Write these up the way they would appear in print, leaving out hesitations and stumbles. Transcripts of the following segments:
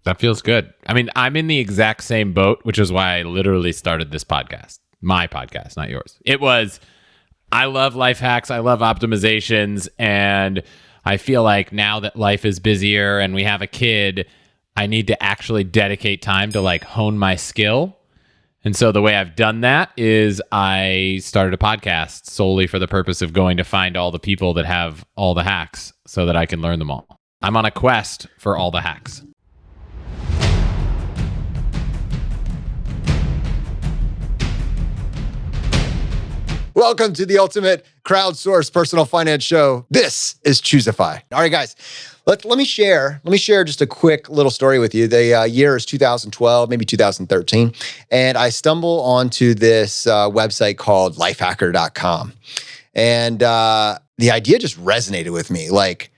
That feels good. I mean, I'm in the exact same boat, which is why I literally started this podcast. My podcast, not yours. I love life hacks. I love optimizations. And I feel like now that life is busier and we have a kid, I need to actually dedicate time to like hone my skill. And so the way I've done that is I started a podcast solely for the purpose of going to find all the people that have all the hacks so that I can learn them all. I'm on a quest for all the hacks. Welcome to the ultimate crowdsourced personal finance show. This is Choosify. All right, guys, let me share just a quick little story with you. The year is 2012, maybe 2013, and I stumble onto this website called lifehacker.com, and the idea just resonated with me. Like,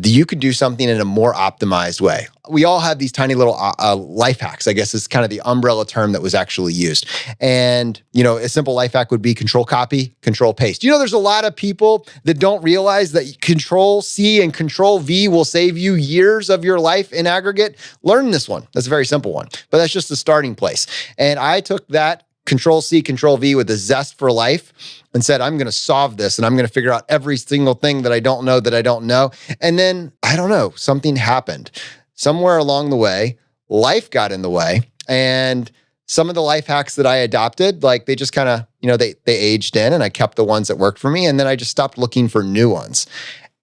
you could do something in a more optimized way. We all have these tiny little life hacks, I guess is kind of the umbrella term that was actually used. And, a simple life hack would be control copy, control paste. There's a lot of people that don't realize that control C and control V will save you years of your life in aggregate. Learn this one. That's a very simple one, but that's just the starting place. And I took that control C, control V with a zest for life and said, I'm going to solve this and I'm going to figure out every single thing that I don't know. And then, I don't know, something happened. Somewhere along the way, life got in the way. And some of the life hacks that I adopted, like they just kind of, they aged in and I kept the ones that worked for me. And then I just stopped looking for new ones.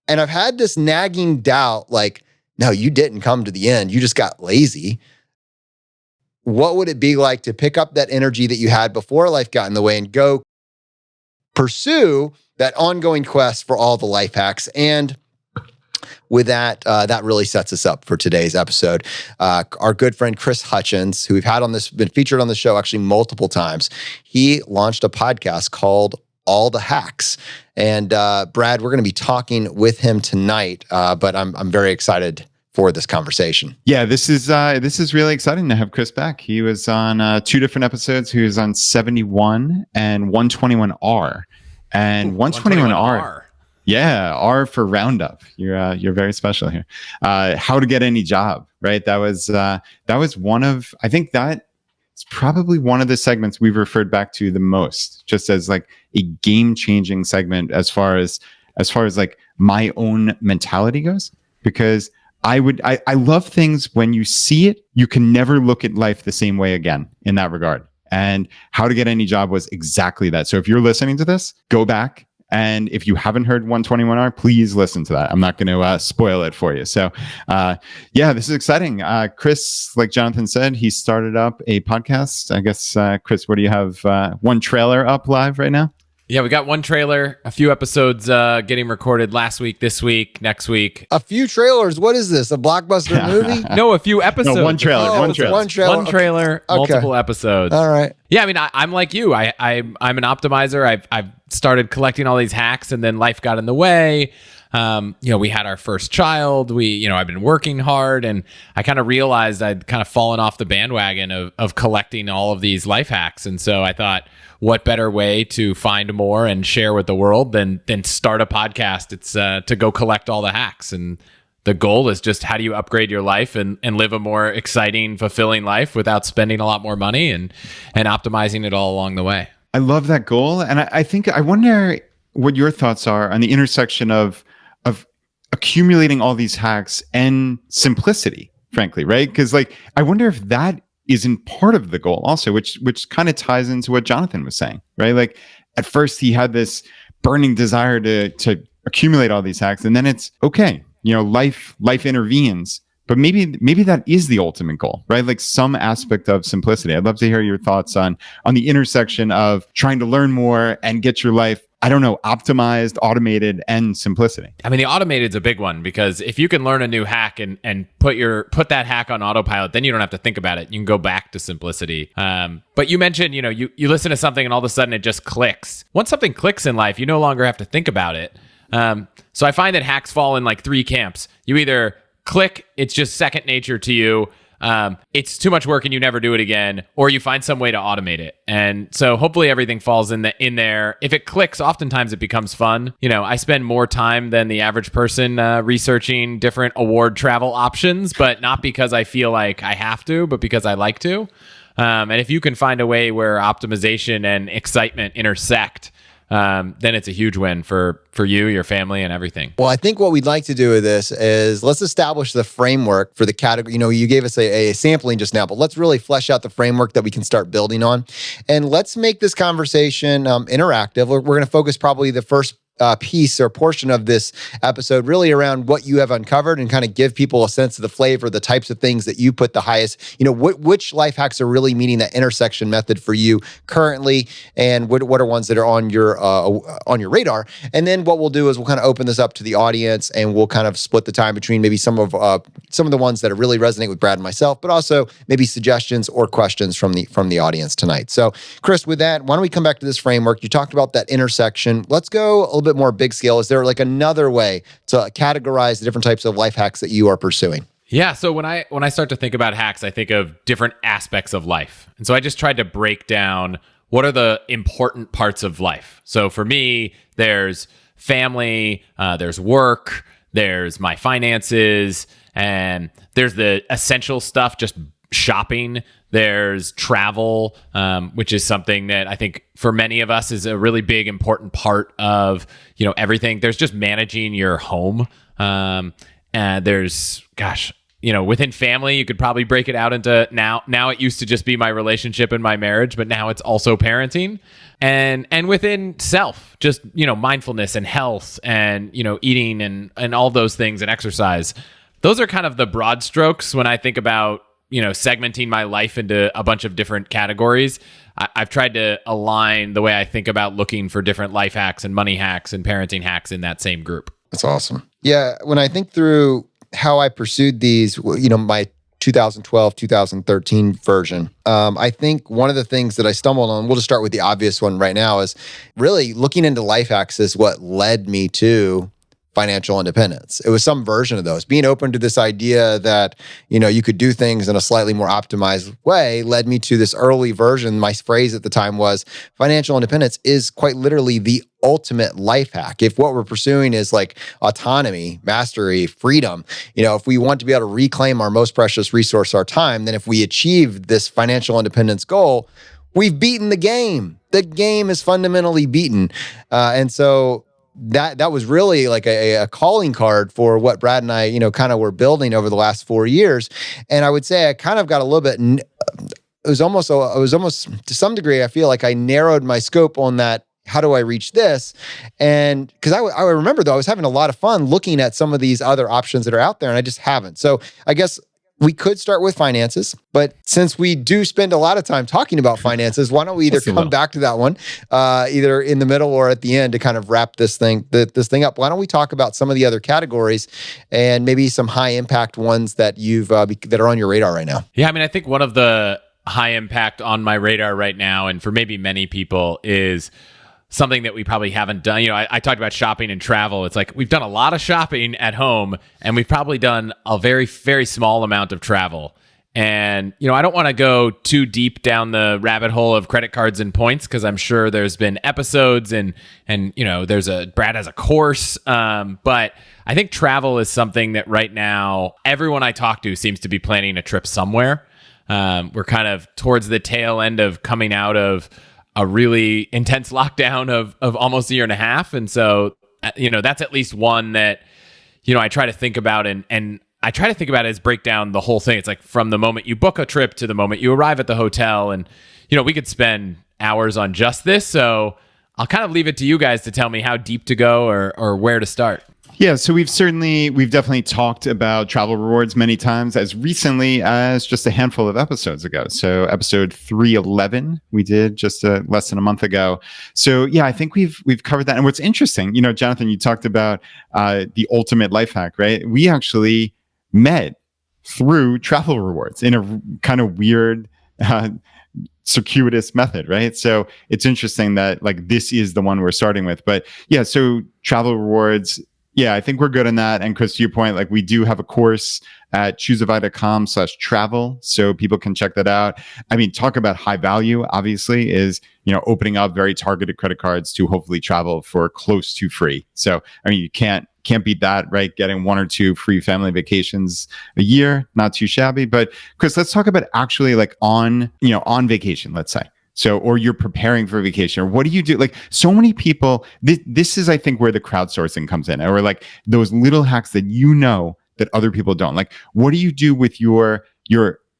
And I've had this nagging doubt, like, no, you didn't come to the end. You just got lazy. What would it be like to pick up that energy that you had before life got in the way and go pursue that ongoing quest for all the life hacks? And with that, that really sets us up for today's episode. Our good friend Chris Hutchins, who we've had been featured on the show actually multiple times, he launched a podcast called All the Hacks. And Brad, we're going to be talking with him tonight, but I'm very excited for this conversation. Yeah, this is really exciting to have Chris back. He was on 2 different episodes. He was on 71 and 121R. And 121R. Yeah, R for Roundup. You're very special here. How to get any job, right? That was one of, I think that it's probably one of the segments we've referred back to the most, just as like a game-changing segment as far as like my own mentality goes, because I love things when you see it, you can never look at life the same way again in that regard. And How to Get Any Job was exactly that. So if you're listening to this, go back. And if you haven't heard 121R, please listen to that. I'm not going to spoil it for you. So this is exciting. Chris, like Jonathan said, he started up a podcast. I guess, Chris, what do you have? One trailer up live right now? Yeah, we got one trailer, a few episodes getting recorded last week, this week, next week. A few trailers? What is this? A blockbuster movie? No, a few episodes. No, one trailer. One trailer, multiple episodes. All right. Yeah, I mean, I'm like you. I'm an optimizer. I've started collecting all these hacks, and then life got in the way. We had our first child. I've been working hard, and I kind of realized I'd kind of fallen off the bandwagon of collecting all of these life hacks. And so I thought, what better way to find more and share with the world than start a podcast? It's to go collect all the hacks. And the goal is just, how do you upgrade your life and live a more exciting, fulfilling life without spending a lot more money and optimizing it all along the way? I love that goal. And I wonder what your thoughts are on the intersection of accumulating all these hacks and simplicity, frankly, right? Because I wonder if that isn't part of the goal also, which kind of ties into what Jonathan was saying, right? Like, at first he had this burning desire to accumulate all these hacks, and then it's okay, life intervenes, but maybe that is the ultimate goal, right? Like some aspect of simplicity. I'd love to hear your thoughts on the intersection of trying to learn more and get your life, I don't know, optimized, automated, and simplicity. I mean, the automated is a big one, because if you can learn a new hack and put that hack on autopilot, then you don't have to think about it. You can go back to simplicity. But you mentioned, you listen to something and all of a sudden it just clicks. Once something clicks in life, you no longer have to think about it. So I find that hacks fall in like 3 camps. You either click, it's just second nature to you. it's too much work and you never do it again, or you find some way to automate it. And so hopefully everything falls in there. If it clicks, oftentimes it becomes fun. I spend more time than the average person researching different award travel options, but not because I feel like I have to, but because I like to. And if you can find a way where optimization and excitement intersect, then it's a huge win for you, your family, and everything. Well, I think what we'd like to do with this is let's establish the framework for the category. You gave us a sampling just now, but let's really flesh out the framework that we can start building on. And let's make this conversation interactive. We're going to focus probably the first piece or portion of this episode really around what you have uncovered and kind of give people a sense of the flavor, the types of things that you put the highest, which life hacks are really meeting that intersection method for you currently, and what are ones that are on your radar. And then what we'll do is we'll kind of open this up to the audience, and we'll kind of split the time between maybe some of the ones that really resonate with Brad and myself, but also maybe suggestions or questions from the audience tonight. So, Chris, with that, why don't we come back to this framework? You talked about that intersection. Let's go a little bit more big scale. Is there like another way to categorize the different types of life hacks that you are pursuing? Yeah. So when I start to think about hacks, I think of different aspects of life. And so I just tried to break down what are the important parts of life. So for me, there's family, there's work, there's my finances, and there's the essential stuff, just shopping. There's travel, which is something that I think for many of us is a really big, important part of, everything. There's just managing your home. And there's, within family, you could probably break it out into now it used to just be my relationship and my marriage, but now it's also parenting. And within self, just, mindfulness and health and, eating and all those things and exercise. Those are kind of the broad strokes when I think about segmenting my life into a bunch of different categories. I've tried to align the way I think about looking for different life hacks and money hacks and parenting hacks in that same group. That's awesome. Yeah. When I think through how I pursued these, my 2012, 2013 version, I think one of the things that I stumbled on, we'll just start with the obvious one right now, is really looking into life hacks is what led me to financial independence. It was some version of those. Being open to this idea that, you could do things in a slightly more optimized way led me to this early version. My phrase at the time was financial independence is quite literally the ultimate life hack. If what we're pursuing is like autonomy, mastery, freedom, if we want to be able to reclaim our most precious resource, our time, then if we achieve this financial independence goal, we've beaten the game. The game is fundamentally beaten. And so that was really like a calling card for what Brad and I, kind of were building over the last 4 years. And I would say I kind of got a little bit, it was almost to some degree, I feel like I narrowed my scope on that. How do I reach this? And because I remember though, I was having a lot of fun looking at some of these other options that are out there, and I just haven't. So I guess we could start with finances, but since we do spend a lot of time talking about finances, why don't we either come back to that one, either in the middle or at the end to kind of wrap this thing up? Why don't we talk about some of the other categories and maybe some high impact ones that that are on your radar right now? Yeah, I think one of the high impact on my radar right now, and for maybe many people, is something that we probably haven't done. I talked about shopping and travel. It's like we've done a lot of shopping at home, and we've probably done a very, very small amount of travel. And, I don't want to go too deep down the rabbit hole of credit cards and points, because I'm sure there's been episodes and Brad has a course. But I think travel is something that right now, everyone I talk to seems to be planning a trip somewhere. We're kind of towards the tail end of coming out of a really intense lockdown of almost a year and a half. And so, that's at least one that, I try to think about and I try to think about it as break down the whole thing. It's like from the moment you book a trip to the moment you arrive at the hotel, and, we could spend hours on just this. So I'll kind of leave it to you guys to tell me how deep to go or where to start. Yeah, so we've definitely talked about travel rewards many times, as recently as just a handful of episodes ago. So episode 311 we did just less than a month ago. So yeah, I think we've covered that. And what's interesting, Jonathan, you talked about the ultimate life hack, right? We actually met through travel rewards in a kind of weird, circuitous method, right? So it's interesting that like this is the one we're starting with. But yeah, so travel rewards Yeah, I think we're good on that. And Chris, to your point, like we do have a course at choosify.com/travel. So people can check that out. I mean, talk about high value, obviously, is, opening up very targeted credit cards to hopefully travel for close to free. So, I mean, you can't beat that, right? Getting 1 or 2 free family vacations a year, not too shabby. But Chris, let's talk about actually like on vacation, let's say. So, or you're preparing for a vacation, or what do you do? Like so many people, this is, I think, where the crowdsourcing comes in, or like those little hacks that that other people don't. Like, what do you do with your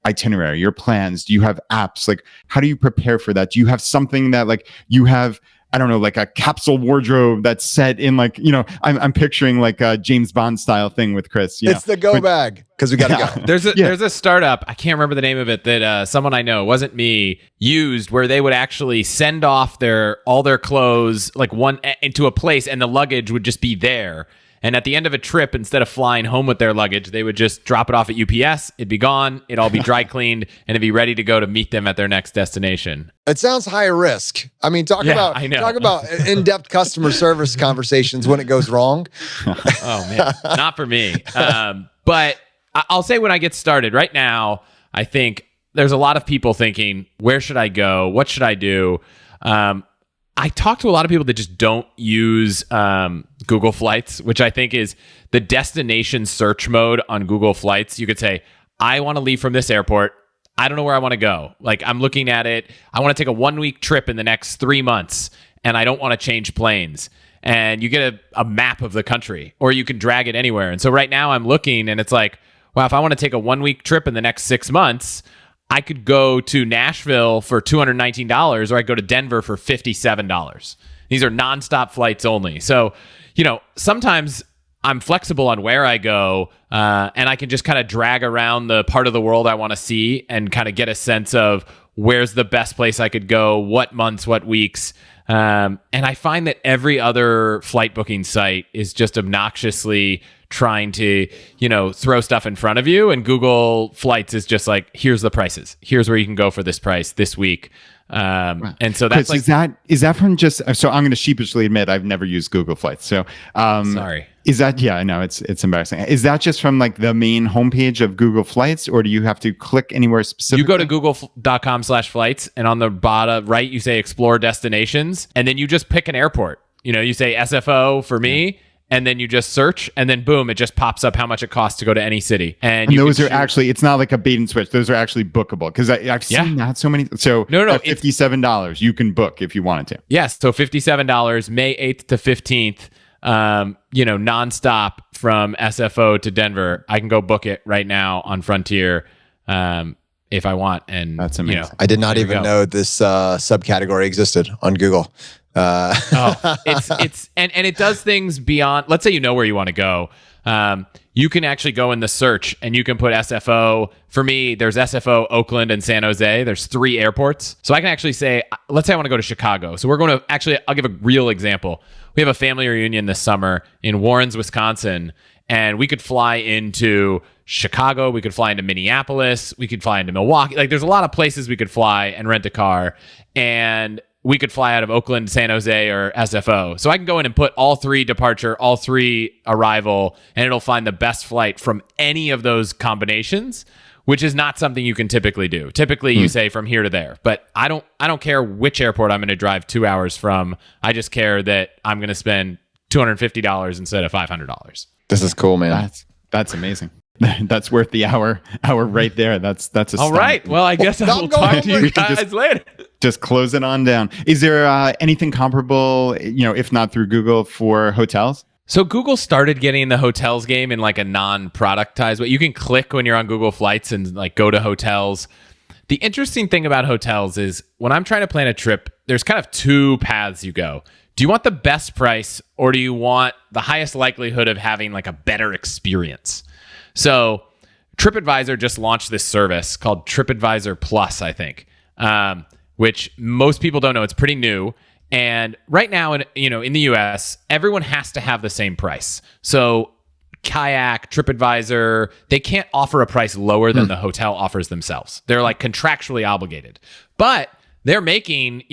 itinerary, your plans? Do you have apps? Like, how do you prepare for that? Do you have something that like you have, I don't know, like a capsule wardrobe that's set in like, I'm picturing like a James Bond style thing with Chris. It's the go bag because we got to go. There's a startup, I can't remember the name of it, that someone I know, it wasn't me, used, where they would actually send off all their clothes like one into a place, and the luggage would just be there. And at the end of a trip, instead of flying home with their luggage, they would just drop it off at UPS. It'd be gone. It'd all be dry cleaned, and it'd be ready to go to meet them at their next destination. It sounds high risk. I mean, talk about in-depth customer service conversations when it goes wrong. Oh man, not for me. But I'll say when I get started right now, I think there's a lot of people thinking, where should I go? What should I do? I talk to a lot of people that just don't use Google Flights, which I think is the destination search mode on Google Flights. You could say, I want to leave from this airport. I don't know where I want to go. Like, I'm looking at it. I want to take a 1-week trip in the next 3 months, and I don't want to change planes. And you get a map of the country, or you can drag it anywhere. And so right now I'm looking, and it's like, wow, if I want to take a 1-week trip in the next 6 months, I could go to Nashville for $219, or I could go to Denver for $57. These are nonstop flights only. So, sometimes I'm flexible on where I go, and I can just kind of drag around the part of the world I want to see and kind of get a sense of where's the best place I could go, what months, what weeks. And I find that every other flight booking site is just obnoxiously trying to, throw stuff in front of you. And Google Flights is just like, here's the prices. Here's where you can go for this price this week. And so that's Chris, is that from just, so I'm going to sheepishly admit I've never used Google Flights. So, sorry. Is that, yeah, I know it's embarrassing. Is that just from like the main homepage of Google Flights, or do you have to click anywhere specific? You go to google.com/flights, and on the bottom right, you say explore destinations, and then you just pick an airport. You say SFO for me. And then you just search, and then boom, it just pops up how much it costs to go to any city. And those are actually, it's not like a bait and switch. Those are actually bookable, because I've seen that so many. So no, at $57, you can book if you wanted to. Yes, so $57, May 8th to 15th, nonstop from SFO to Denver. I can go book it right now on Frontier if I want. And that's amazing. I did not even know this subcategory existed on Google. It's it does things beyond. Let's say you know where you want to go. You can actually go in the search, and you can put SFO. For me, there's SFO, Oakland, and San Jose. There's 3 airports. So I can actually say, let's say I want to go to Chicago. So we're going to I'll give a real example. We have a family reunion this summer in Warrens, Wisconsin, and we could fly into Chicago. We could fly into Minneapolis. We could fly into Milwaukee. Like, there's a lot of places we could fly and rent a car. And we could fly out of Oakland, San Jose, or SFO. So I can go in and put all 3 departure, all 3 arrival, and it'll find the best flight from any of those combinations, which is not something you can typically do. Typically, you say from here to there. But I don't care which airport I'm going to drive 2 hours from. I just care that I'm going to spend $250 instead of $500. This is cool, man. That's amazing. That's worth the hour right there. That's a all right. Well, I guess I will talk to you guys later. Just close it on down. Is there anything comparable, if not through Google, for hotels? So Google started getting the hotels game in like a non-productized way. You can click when you're on Google Flights and like go to hotels. The interesting thing about hotels is when I'm trying to plan a trip, there's kind of 2 paths you go. Do you want the best price, or do you want the highest likelihood of having like a better experience? So TripAdvisor just launched this service called TripAdvisor Plus, I think, which most people don't know. It's pretty new. And right now, in the US, everyone has to have the same price. So Kayak, TripAdvisor, they can't offer a price lower than the hotel offers themselves. They're like contractually obligated. But they're making,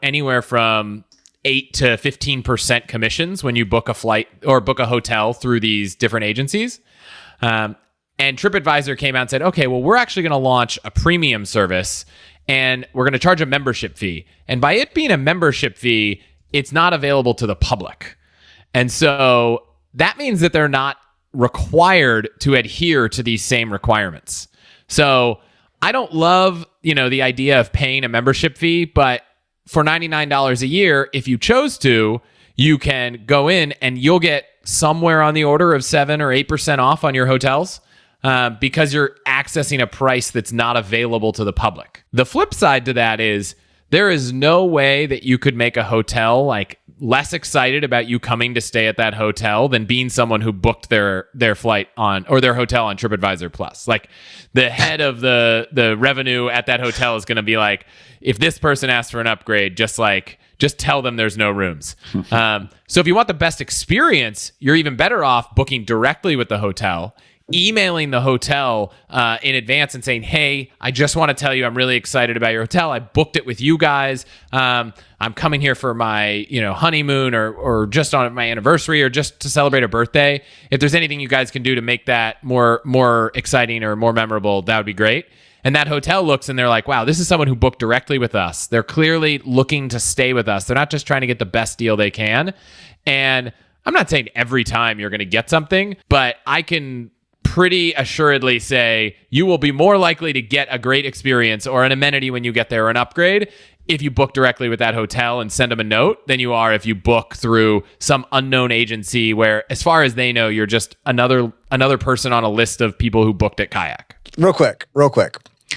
anywhere from 8 to 15% commissions when you book a flight or book a hotel through these different agencies. And TripAdvisor came out and said, okay, well, we're actually going to launch a premium service and we're going to charge a membership fee. And by it being a membership fee, it's not available to the public. And so that means that they're not required to adhere to these same requirements. So I don't love, the idea of paying a membership fee, but for $99 a year, if you chose to, you can go in and you'll get somewhere on the order of 7 or 8% off on your hotels because you're accessing a price that's not available to the public. The flip side to that is there is no way that you could make a hotel like less excited about you coming to stay at that hotel than being someone who booked their flight on or their hotel on TripAdvisor Plus. Like the head of the revenue at that hotel is going to be like, if this person asks for an upgrade, just tell them there's no rooms. So if you want the best experience, you're even better off booking directly with the hotel, emailing the hotel in advance and saying, hey, I just want to tell you I'm really excited about your hotel. I booked it with you guys. I'm coming here for my honeymoon or just on my anniversary or just to celebrate a birthday. If there's anything you guys can do to make that more exciting or more memorable, that would be great. And that hotel looks and they're like, wow, this is someone who booked directly with us. They're clearly looking to stay with us. They're not just trying to get the best deal they can. And I'm not saying every time you're going to get something, but I can pretty assuredly say you will be more likely to get a great experience or an amenity when you get there or an upgrade if you book directly with that hotel and send them a note than you are if you book through some unknown agency where, as far as they know, you're just another person on a list of people who booked at Kayak. Real quick.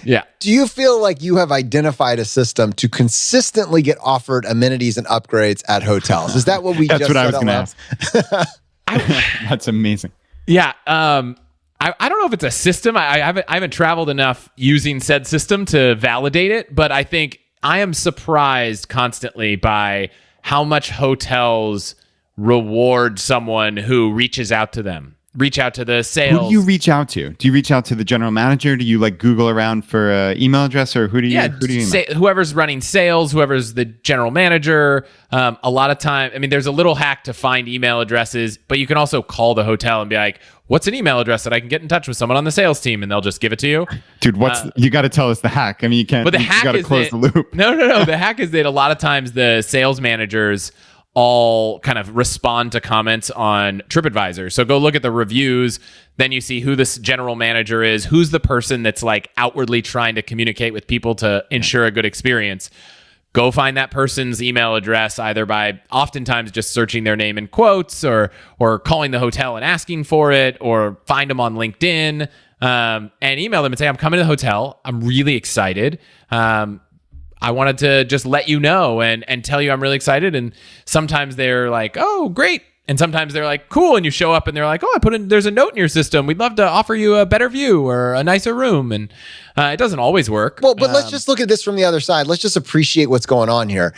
Yeah. Do you feel like you have identified a system to consistently get offered amenities and upgrades at hotels? Is that what we That's just what I said was going to ask. That's amazing. Yeah. I don't know if it's a system. I haven't traveled enough using said system to validate it, but I think I am surprised constantly by how much hotels reward someone who reaches out to them. Reach out to the sales. Who do you reach out to? Do you reach out to the general manager? Do you Google around for an email address, or who do you email? Whoever's running sales, whoever's the general manager. A lot of time, there's a little hack to find email addresses, but you can also call the hotel and be like, what's an email address that I can get in touch with someone on the sales team, and they'll just give it to you. Dude, you got to tell us the hack. You can't. But the hack got to close the loop. No. The hack is that a lot of times the sales managers all kind of respond to comments on TripAdvisor. So go look at the reviews. Then you see who this general manager is, who's the person that's outwardly trying to communicate with people to ensure a good experience. Go find that person's email address either by oftentimes just searching their name in quotes or calling the hotel and asking for it, or find them on LinkedIn and email them and say, I'm coming to the hotel. I'm really excited. I wanted to just let you know and tell you I'm really excited. And sometimes they're like, oh, great. And sometimes they're like, cool. And you show up and they're like, oh, there's a note in your system. We'd love to offer you a better view or a nicer room. And it doesn't always work. Well, but let's just look at this from the other side. Let's just appreciate what's going on here.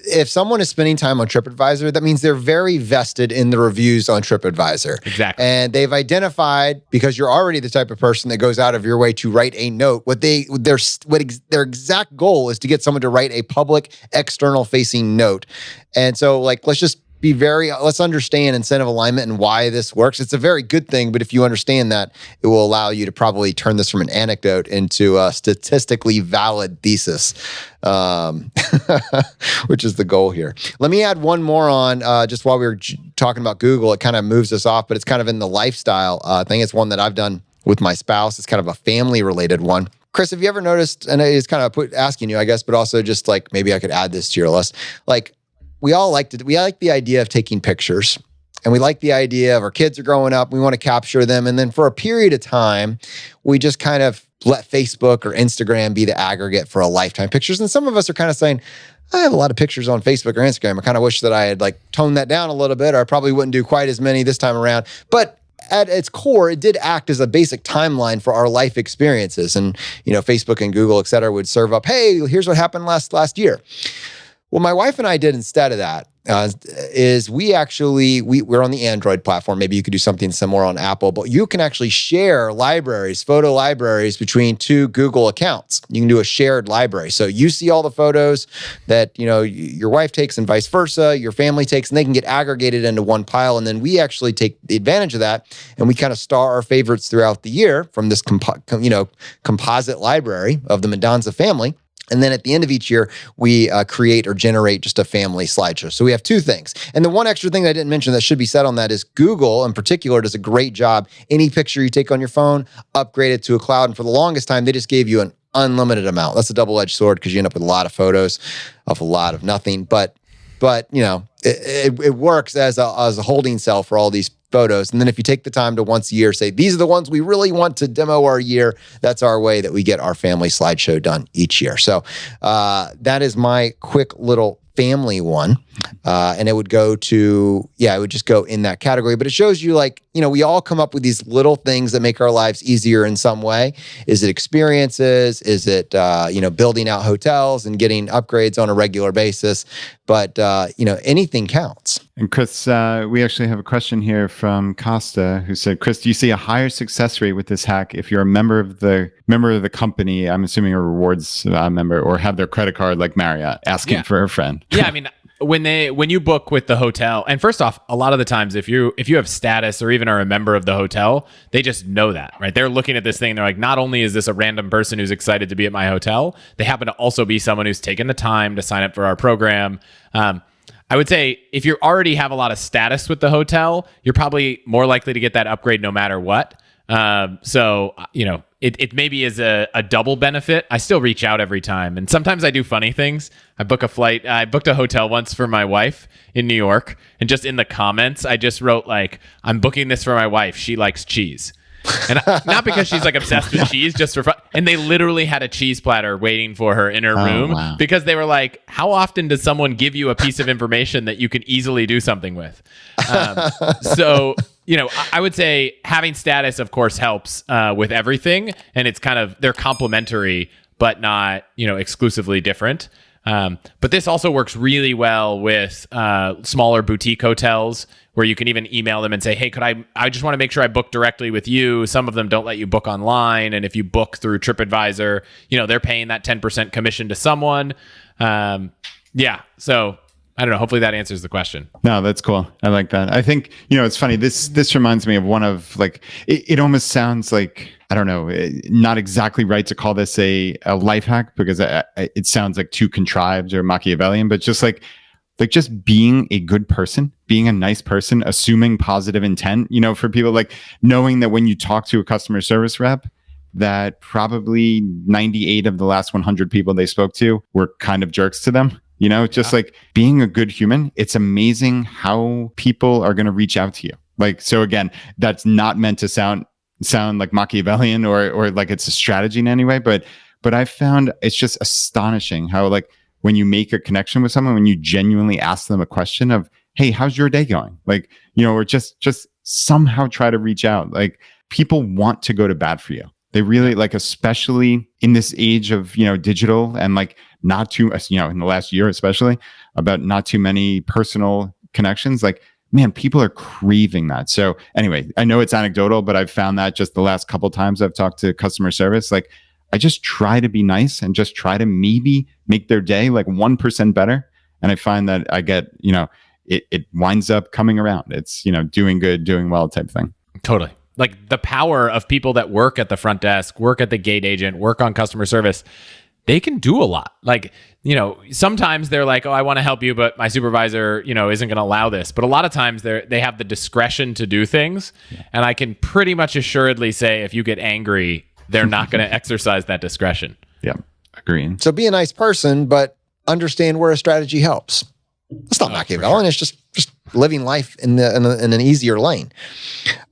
If someone is spending time on TripAdvisor, that means they're very vested in the reviews on TripAdvisor. Exactly. And they've identified, because you're already the type of person that goes out of your way to write a note, their exact goal is to get someone to write a public, external facing note. And so let's just let's understand incentive alignment and why this works. It's a very good thing, but if you understand that, it will allow you to probably turn this from an anecdote into a statistically valid thesis, which is the goal here. Let me add one more on just while we were talking about Google. It kind of moves us off, but it's kind of in the lifestyle thing. It's one that I've done with my spouse. It's kind of a family-related one. Chris, have you ever noticed, and it's kind of asking you, I guess, but also just maybe I could add this to your list, we like the idea of taking pictures, and we like the idea of our kids are growing up. We want to capture them. And then for a period of time, we just kind of let Facebook or Instagram be the aggregate for a lifetime pictures. And some of us are kind of saying, I have a lot of pictures on Facebook or Instagram. I kind of wish that I had toned that down a little bit, or I probably wouldn't do quite as many this time around. But at its core, it did act as a basic timeline for our life experiences. And, Facebook and Google, et cetera, would serve up, hey, here's what happened last year. What my wife and I did instead of that is we're on the Android platform. Maybe you could do something similar on Apple, but you can actually share photo libraries between two Google accounts. You can do a shared library. So you see all the photos that, your wife takes and vice versa, your family takes, and they can get aggregated into one pile. And then we actually take the advantage of that, and we kind of star our favorites throughout the year from this composite library of the Mendoza family. And then at the end of each year, we create or generate just a family slideshow. So we have two things. And the one extra thing that I didn't mention that should be said on that is Google in particular does a great job. Any picture you take on your phone, upgrade it to a cloud. And for the longest time, they just gave you an unlimited amount. That's a double-edged sword because you end up with a lot of photos of a lot of nothing. But it works as a holding cell for all these photos. And then if you take the time to once a year say, these are the ones we really want to demo our year, that's our way that we get our family slideshow done each year. So that is my quick little family one. And it would just go in that category. But it shows you we all come up with these little things that make our lives easier in some way. Is it experiences? Is it, building out hotels and getting upgrades on a regular basis? But, anything counts. And Chris, we actually have a question here from Costa who said, Chris, do you see a higher success rate with this hack if you're a member of the company, I'm assuming a rewards member, or have their credit card like Marriott asking for a friend? Yeah, I mean, when you book with the hotel, and first off, a lot of the times if you have status or even are a member of the hotel, they just know that, right? They're looking at this thing and they're like, not only is this a random person who's excited to be at my hotel, they happen to also be someone who's taken the time to sign up for our program. I would say if you already have a lot of status with the hotel, you're probably more likely to get that upgrade no matter what. It maybe is a double benefit. I still reach out every time. And sometimes I do funny things. I book a flight. I booked a hotel once for my wife in New York. And just in the comments, I just wrote I'm booking this for my wife. She likes cheese. And not because she's obsessed with cheese, just for fun. And they literally had a cheese platter waiting for her in her room. Wow. Because they were like, how often does someone give you a piece of information that you can easily do something with? So I would say having status, of course, helps with everything. And it's they're complementary, but not, exclusively different. But this also works really well with smaller boutique hotels where you can even email them and say, hey, I just want to make sure I book directly with you. Some of them don't let you book online. And if you book through TripAdvisor, they're paying that 10% commission to someone. So I don't know. Hopefully that answers the question. No, that's cool. I like that. I think, it's funny. This reminds me of one of it almost sounds like, I don't know, not exactly right to call this a life hack because it sounds too contrived or Machiavellian, but just just being a good person, being a nice person, assuming positive intent, for people, knowing that when you talk to a customer service rep, that probably 98 of the last 100 people they spoke to were kind of jerks to them. Being a good human, it's amazing how people are going to reach out to you. So again, that's not meant to sound like Machiavellian or it's a strategy in any way, but I found it's just astonishing how when you make a connection with someone, when you genuinely ask them a question of, hey, how's your day going? Or just somehow try to reach out. People want to go to bat for you. They really especially in this age of, digital and not too, in the last year, especially about not too many personal connections, man, people are craving that. So anyway, I know it's anecdotal, but I've found that just the last couple of times I've talked to customer service, I just try to be nice and just try to maybe make their day 1% better. And I find that I get, it winds up coming around. It's, doing good, doing well type thing. Totally. The power of people that work at the front desk, work at the gate agent, work on customer service, they can do a lot. Sometimes they're like, oh, I want to help you, but my supervisor, isn't going to allow this. But a lot of times they have the discretion to do things. Yeah. And I can pretty much assuredly say if you get angry, they're not going to exercise that discretion. Yeah, agreeing. So be a nice person, but understand where a strategy helps. It's not Machiavellian. Sure. It's just living life in an easier lane.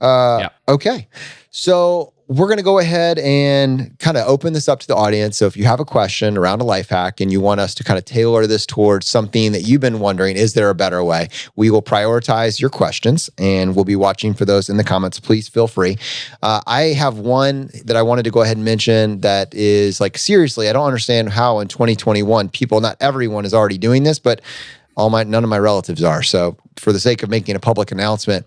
Okay. So we're going to go ahead and kind of open this up to the audience. So if you have a question around a life hack and you want us to kind of tailor this towards something that you've been wondering, is there a better way? We will prioritize your questions and we'll be watching for those in the comments. Please feel free. I have one that I wanted to go ahead and mention that is seriously, I don't understand how in 2021 not everyone is already doing this, but None of my relatives are. So for the sake of making a public announcement,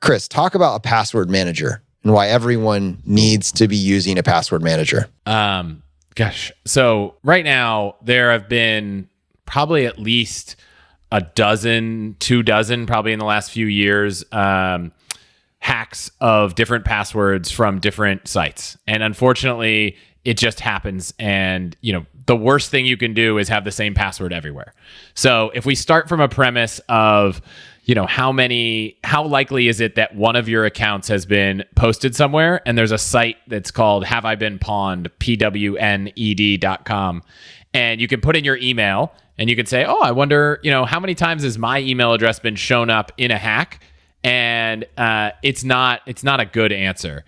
Chris, talk about a password manager and why everyone needs to be using a password manager. Gosh. So right now there have been probably at least a dozen, 24, probably in the last few years, hacks of different passwords from different sites. And unfortunately, it just happens. And, the worst thing you can do is have the same password everywhere. So if we start from a premise of, how likely is it that one of your accounts has been posted somewhere, and there's a site that's called Have I Been Pawned, PWNED.com, and you can put in your email and you can say, oh, I wonder, how many times has my email address been shown up in a hack? And it's not a good answer.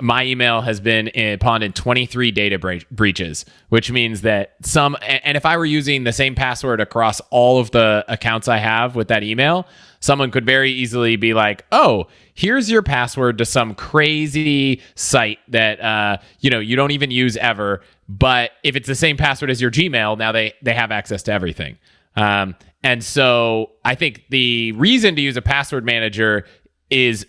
My email has been pawned in 23 data breaches, which means that and if I were using the same password across all of the accounts I have with that email, someone could very easily be like, oh, here's your password to some crazy site that, you don't even use ever. But if it's the same password as your Gmail, now they have access to everything. And so I think the reason to use a password manager is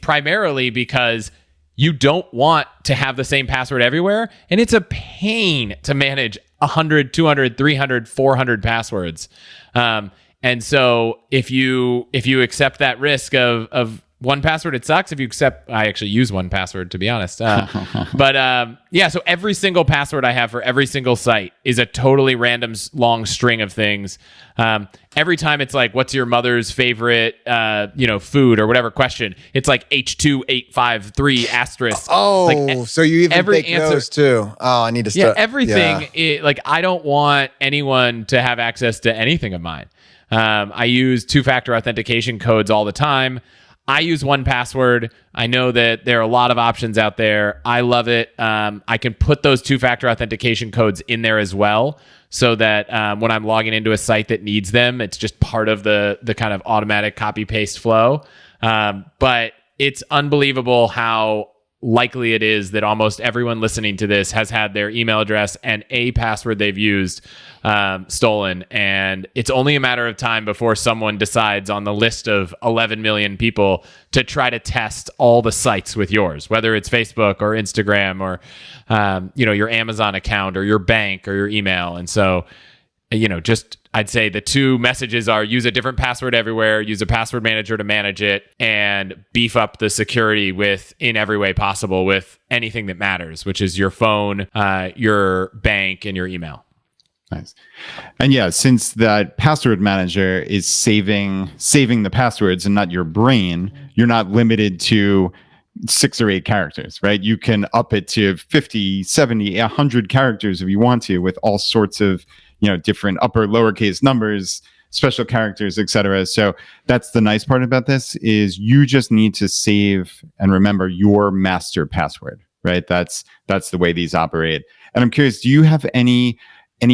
primarily because you don't want to have the same password everywhere. And it's a pain to manage 100, 200, 300, 400 passwords. And so if you accept that risk of one password, it sucks. I actually use one password, to be honest. But so every single password I have for every single site is a totally random long string of things. Every time it's like, what's your mother's favorite, food or whatever question, it's like H2853 asterisk. Oh, so you even every take those too. Oh, I need to start. Yeah, everything. Yeah. I don't want anyone to have access to anything of mine. I use two-factor authentication codes all the time. I use 1Password. I know that there are a lot of options out there. I love it. I can put those two-factor authentication codes in there as well, so that when I'm logging into a site that needs them, it's just part of the kind of automatic copy-paste flow. But it's unbelievable how likely it is that almost everyone listening to this has had their email address and a password they've used stolen. And it's only a matter of time before someone decides on the list of 11 million people to try to test all the sites with yours, whether it's Facebook or Instagram or, your Amazon account or your bank or your email. And so, I'd say the two messages are: use a different password everywhere, use a password manager to manage it, and beef up the security in every way possible with anything that matters, which is your phone, your bank, and your email. Nice. And yeah, since that password manager is saving the passwords and not your brain, you're not limited to 6 or 8 characters, right? You can up it to 50, 70, 100 characters if you want to, with all sorts of different upper lowercase numbers, special characters, etc. So that's the nice part about this, is you just need to save and remember your master password, right? That's the way these operate. And I'm curious, do you have any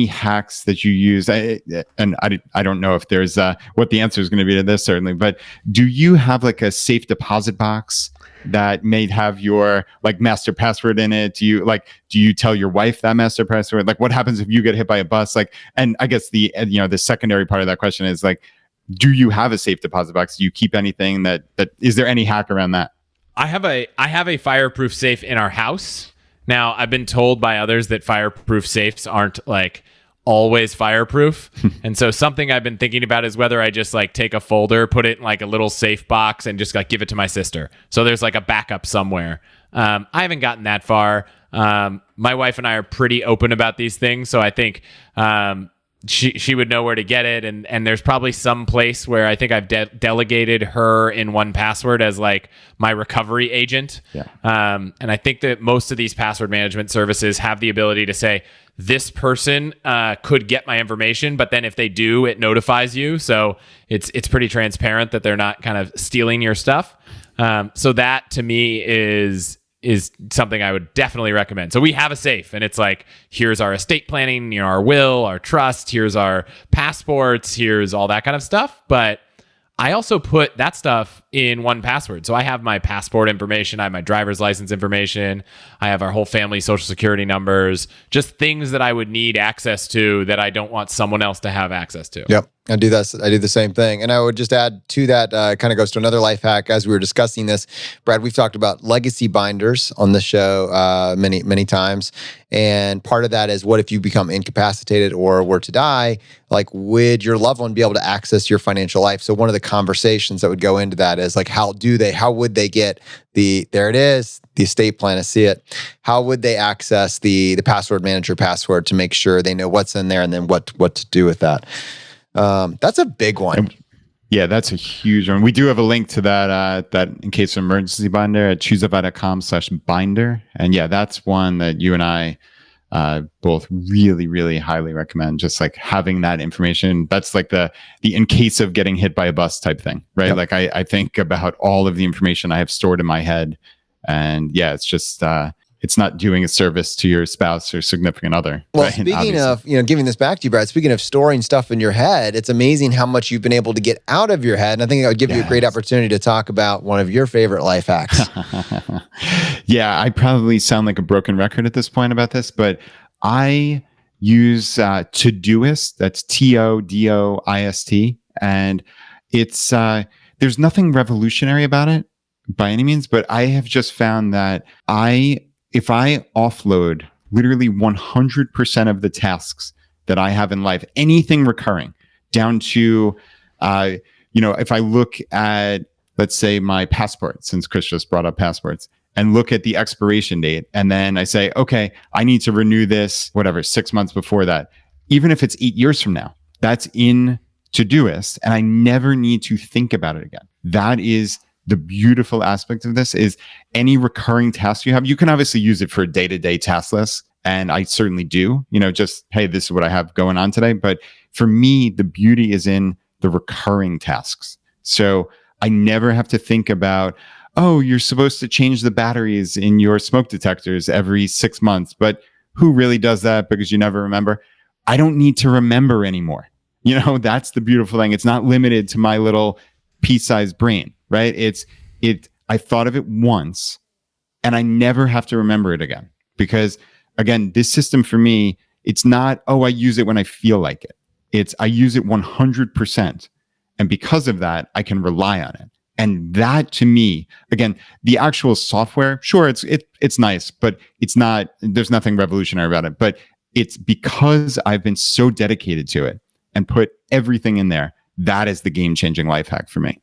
hacks that you use? I don't know if there's what the answer is going to be to this, certainly, but do you have like a safe deposit box that may have your master password in it? Do you tell your wife that master password? What happens if you get hit by a bus? And I guess the secondary part of that question is do you have a safe deposit box? Do you keep anything that is there any hack around that? I have a fireproof safe in our house. Now, I've been told by others that fireproof safes aren't always fireproof. And so something I've been thinking about is whether I just take a folder, put it in a little safe box, and just give it to my sister. So there's a backup somewhere. I haven't gotten that far. My wife and I are pretty open about these things. So I think she would know where to get it. And there's probably some place where I think I've delegated her in 1Password as my recovery agent. Yeah. And I think that most of these password management services have the ability to say, this person could get my information, but then if they do, it notifies you. So it's pretty transparent that they're not kind of stealing your stuff. So that to me is something I would definitely recommend. So we have a safe, and it's here's our estate planning, our will, our trust, here's our passports, here's all that kind of stuff. But I also put that stuff in 1Password. So I have my passport information, I have my driver's license information, I have our whole family social security numbers, just things that I would need access to that I don't want someone else to have access to. Yep. I do that. I do the same thing. And I would just add to that, kind of goes to another life hack. As we were discussing this, Brad, we've talked about legacy binders on the show many, many times. And part of that is, what if you become incapacitated or were to die? Like, would your loved one be able to access your financial life? So one of the conversations that would go into that is like, how would they get there it is, the estate plan, I see it. How would they access the password manager password to make sure they know what's in there and then what to do with that? That's a big one. Yeah, that's a huge one. We do have a link to that in case of emergency binder at choosify.com/binder. And yeah, that's one that you and I both really, really highly recommend. Just like having that information. That's like the in case of getting hit by a bus type thing, right? Yep. Like I think about all of the information I have stored in my head. And yeah, it's just it's not doing a service to your spouse or significant other. Well, right? Speaking of, giving this back to you, Brad, speaking of storing stuff in your head, it's amazing how much you've been able to get out of your head. And I think it would give you a great opportunity to talk about one of your favorite life hacks. Yeah, I probably sound like a broken record at this point about this, but I use Todoist. That's TODOIST. And it's there's nothing revolutionary about it by any means, but I have just found that if I offload literally 100% of the tasks that I have in life, anything recurring, down to, if I look at, let's say, my passport, since Chris just brought up passports, and look at the expiration date, and then I say, okay, I need to renew this, 6 months before that. Even if it's 8 years from now, that's in Todoist, and I never need to think about it again. That is the beautiful aspect of this. Is any recurring task you have, you can obviously use it for a day-to-day task list. And I certainly do, just, hey, this is what I have going on today. But for me, the beauty is in the recurring tasks. So I never have to think about, oh, you're supposed to change the batteries in your smoke detectors every 6 months. But who really does that? Because you never remember. I don't need to remember anymore. That's the beautiful thing. It's not limited to my little pea-sized brain. Right? I thought of it once and I never have to remember it again, because again, this system for me, it's not, I use it when I feel like it. I use it 100%. And because of that, I can rely on it. And that to me, again, the actual software, sure, it's nice, but there's nothing revolutionary about it, but it's because I've been so dedicated to it and put everything in there. That is the game-changing life hack for me.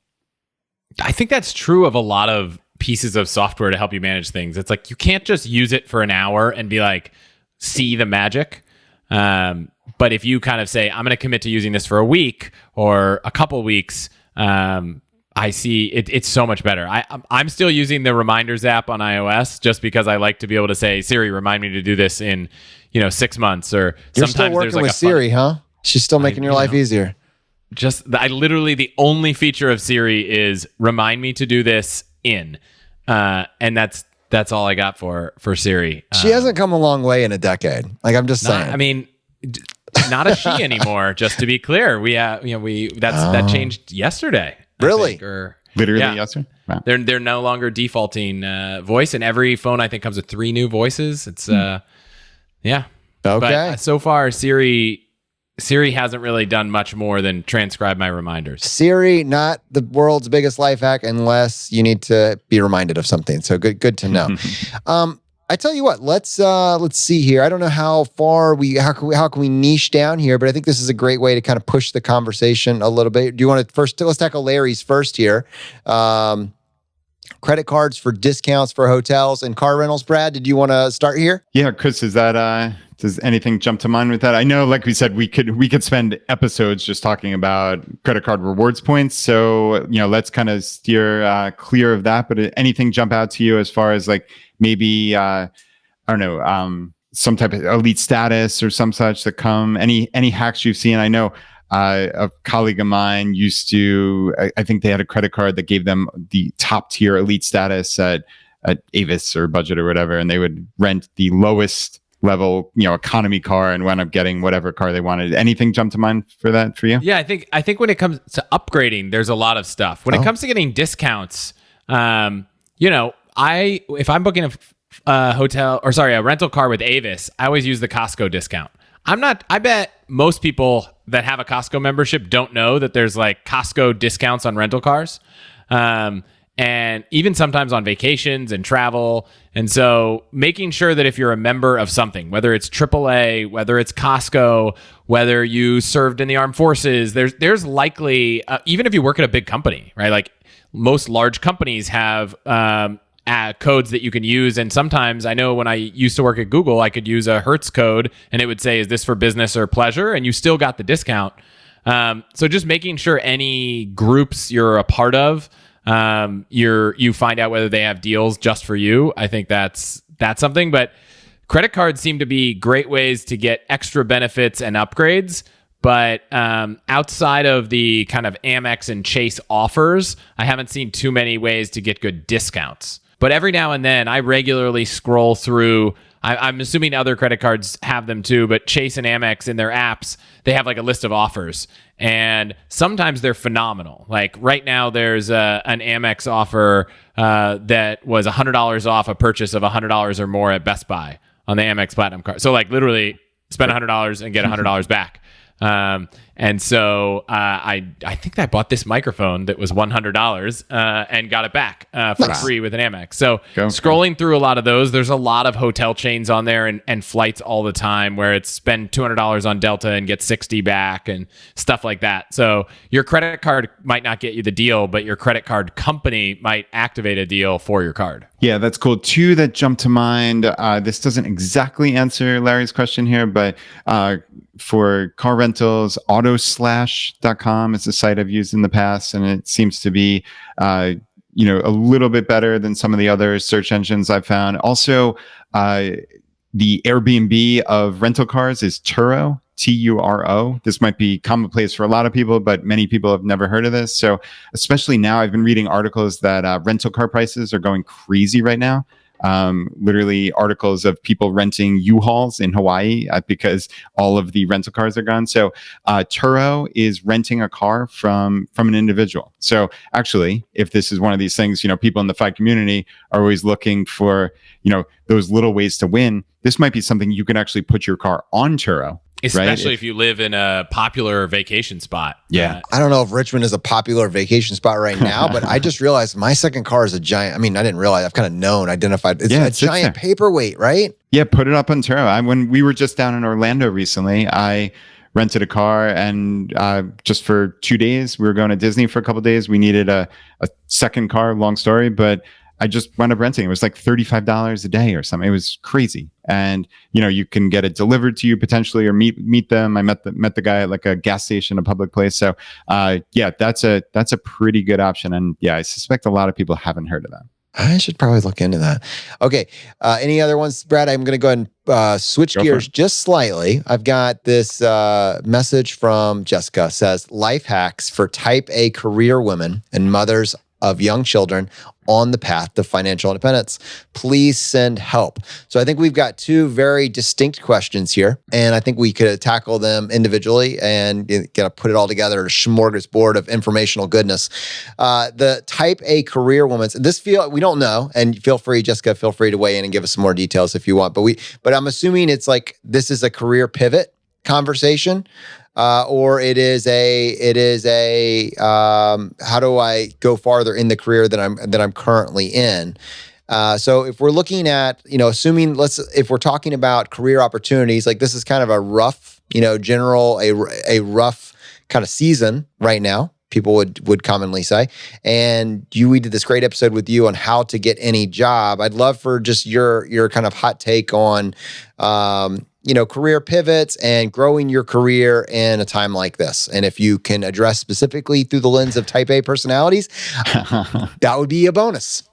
I think that's true of a lot of pieces of software to help you manage things. It's like you can't just use it for an hour and be like, see the magic. But if you kind of say, I'm going to commit to using this for a week or a couple weeks, I see it's so much better. I'm still using the Reminders app on iOS just because I like to be able to say, Siri, remind me to do this in 6 months. Or you're sometimes still working there's like with Siri, huh? She's still making your life easier. I literally, the only feature of Siri is remind me to do this in, and that's all I got for Siri. She hasn't come a long way in a decade. Like, I'm just saying. I mean, not a she anymore. Just to be clear, that changed yesterday. Really? Literally yesterday. Wow. They're no longer defaulting voice, and every phone I think comes with 3 new voices. It's yeah. Okay. But so far, Siri hasn't really done much more than transcribe my reminders. Siri, not the world's biggest life hack unless you need to be reminded of something. So good to know. I tell you what, let's see here. I don't know how far how can we niche down here, but I think this is a great way to kind of push the conversation a little bit. Do you want to let's tackle Larry's first here. Credit cards for discounts for hotels and car rentals. Brad, did you want to start here? Yeah, Chris, does anything jump to mind with that? I know, like we said, we could spend episodes just talking about credit card rewards points. So, let's kind of steer clear of that. But anything jump out to you as far as like maybe, I don't know, some type of elite status or some such that come, any hacks you've seen? I know a colleague of mine used to, I think they had a credit card that gave them the top tier elite status at Avis or Budget or whatever. And they would rent the lowest level, economy car and wound up getting whatever car they wanted. Anything jump to mind for that for you? Yeah, I think when it comes to upgrading, there's a lot of stuff. When it comes to getting discounts, if I'm booking a rental car with Avis, I always use the Costco discount. I bet most people that have a Costco membership don't know that there's like Costco discounts on rental cars. And even sometimes on vacations and travel. And so making sure that if you're a member of something, whether it's AAA, whether it's Costco, whether you served in the armed forces, there's likely, even if you work at a big company, right? Like most large companies have codes that you can use. And sometimes I know when I used to work at Google, I could use a Hertz code and it would say, is this for business or pleasure? And you still got the discount. So just making sure any groups you're a part of, you find out whether they have deals just for you. I think that's something, but credit cards seem to be great ways to get extra benefits and upgrades. But outside of the kind of Amex and Chase offers, I haven't seen too many ways to get good discounts. But every now and then, I regularly scroll through. I'm assuming other credit cards have them too, but Chase and Amex in their apps, they have like a list of offers. And sometimes they're phenomenal. Like right now, there's an Amex offer that was $100 off a purchase of $100 or more at Best Buy on the Amex Platinum card. So like literally spend $100 and get $100 back. And so I think I bought this microphone that was $100 and got it back for free with an Amex. So scrolling through a lot of those, there's a lot of hotel chains on there and flights all the time where it's spend $200 on Delta and get 60 back and stuff like that. So your credit card might not get you the deal, but your credit card company might activate a deal for your card. Yeah, that's cool. Two that jump to mind. This doesn't exactly answer Larry's question here, but for car rentals, autoslash.com is a site I've used in the past, and it seems to be a little bit better than some of the other search engines I've found. Also, the Airbnb of rental cars is Turo, Turo. This might be commonplace for a lot of people, but many people have never heard of this. So especially now, I've been reading articles that rental car prices are going crazy right now. Literally articles of people renting U-Hauls in Hawaii because all of the rental cars are gone. So Turo is renting a car from an individual. So actually, if this is one of these things, people in the FI community are always looking for, those little ways to win. This might be something you can actually put your car on Turo. Especially if you live in a popular vacation spot. Yeah. I don't know if Richmond is a popular vacation spot right now, but I just realized my second car is a giant. I mean, I didn't realize. I've kind of identified. It's a giant paperweight, right? Yeah, put it up on Turo. When we were just down in Orlando recently, I rented a car and just for 2 days, we were going to Disney for a couple of days. We needed a second car, long story, but I just wound up renting. It was like $35 a day or something. It was crazy. And, you can get it delivered to you potentially or meet them. I met the guy at like a gas station, a public place. So that's a pretty good option. And yeah, I suspect a lot of people haven't heard of that. I should probably look into that. Okay. Any other ones, Brad? I'm going to go ahead and switch gears just slightly. I've got this message from Jessica. Says, life hacks for type A career women and mothers of young children on the path to financial independence. Please send help. So I think we've got two very distinct questions here, and I think we could tackle them individually and put it all together, a smorgasbord of informational goodness. The type A career woman, we don't know, and feel free, Jessica, feel free to weigh in and give us some more details if you want. But I'm assuming it's like this is a career pivot conversation. Or it is a how do I go farther in the career that I'm currently in? So if we're looking at, if we're talking about career opportunities, like this is kind of a rough, a rough kind of season right now, people would commonly say. And we did this great episode with you on how to get any job. I'd love for just your kind of hot take on, career pivots and growing your career in a time like this. And if you can address specifically through the lens of type A personalities, that would be a bonus.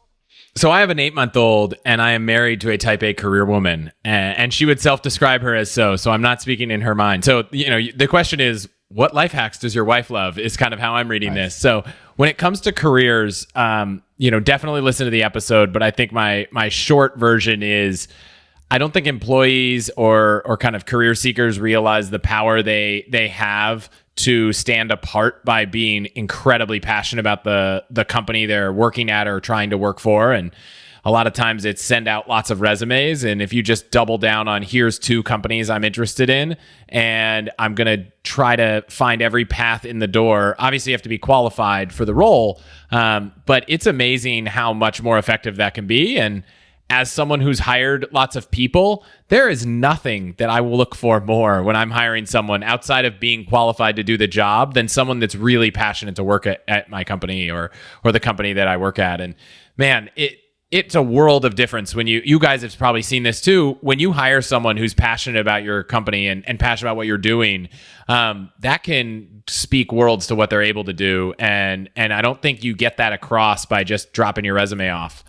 So I have an 8-month-old and I am married to a type A career woman, and she would self-describe her as so I'm not speaking in her mind. So, the question is, what life hacks does your wife love is kind of how I'm reading this. So when it comes to careers, definitely listen to the episode, but I think my short version is, I don't think employees or kind of career seekers realize the power they have to stand apart by being incredibly passionate about the company they're working at or trying to work for. And a lot of times it's send out lots of resumes. And if you just double down on here's 2 companies I'm interested in, and I'm going to try to find every path in the door. Obviously, you have to be qualified for the role. But it's amazing how much more effective that can be. And as someone who's hired lots of people, there is nothing that I will look for more when I'm hiring someone outside of being qualified to do the job than someone that's really passionate to work at my company or the company that I work at. And man, it's a world of difference when you guys have probably seen this too. When you hire someone who's passionate about your company and passionate about what you're doing, that can speak worlds to what they're able to do. And I don't think you get that across by just dropping your resume off.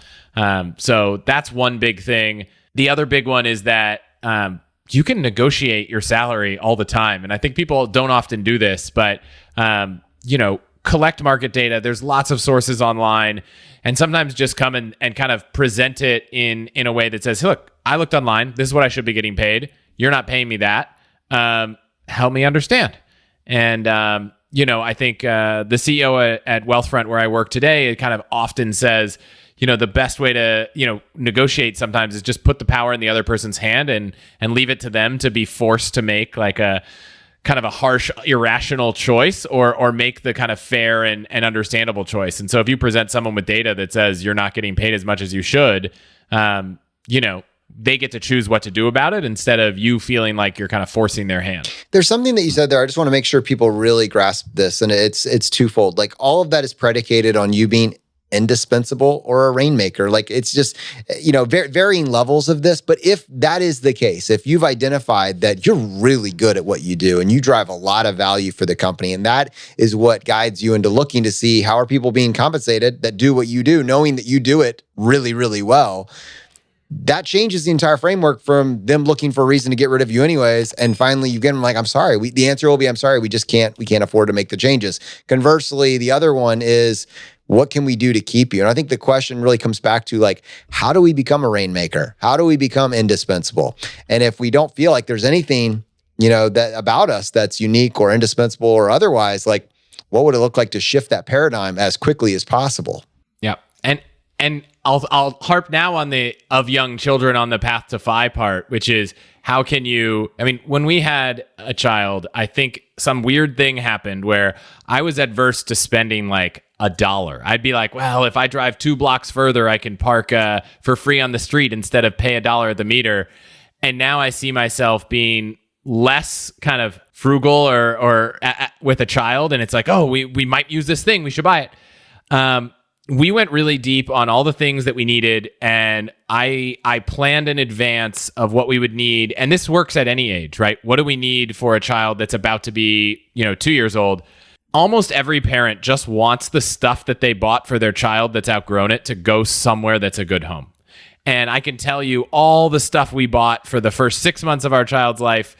So that's one big thing. The other big one is that you can negotiate your salary all the time. And I think people don't often do this, but collect market data. There's lots of sources online, and sometimes just come and kind of present it in a way that says, look, I looked online. This is what I should be getting paid. You're not paying me that. Help me understand. And, I think the CEO at Wealthfront, where I work today, it kind of often says, the best way to, negotiate sometimes is just put the power in the other person's hand and leave it to them to be forced to make like a kind of a harsh, irrational choice or make the kind of fair and understandable choice. And so if you present someone with data that says you're not getting paid as much as you should, they get to choose what to do about it instead of you feeling like you're kind of forcing their hand. There's something that you said there. I just want to make sure people really grasp this. And it's twofold. Like all of that is predicated on you being indispensable or a rainmaker. Like it's just, varying levels of this. But if that is the case, if you've identified that you're really good at what you do and you drive a lot of value for the company, and that is what guides you into looking to see how are people being compensated that do what you do, knowing that you do it really, really well, that changes the entire framework from them looking for a reason to get rid of you anyways. And finally you get them like, I'm sorry. The answer will be, I'm sorry. We can't afford to make the changes. Conversely, the other one is, what can we do to keep you? And I think the question really comes back to like, how do we become a rainmaker? How do we become indispensable? And if we don't feel like there's anything, that about us that's unique or indispensable or otherwise, like what would it look like to shift that paradigm as quickly as possible? Yeah. And I'll harp now on the of young children on the path to FI part, which is how can you, when we had a child, I think some weird thing happened where I was adverse to spending like $1. I'd be like, well, if I drive 2 blocks further, I can park for free on the street instead of pay $1 at the meter. And now I see myself being less kind of frugal or with a child. And it's like, oh, we might use this thing. We should buy it. We went really deep on all the things that we needed, and I planned in advance of what we would need. And this works at any age, right? What do we need for a child that's about to be, 2 years old? Almost every parent just wants the stuff that they bought for their child that's outgrown it to go somewhere that's a good home. And I can tell you all the stuff we bought for the first 6 months of our child's life,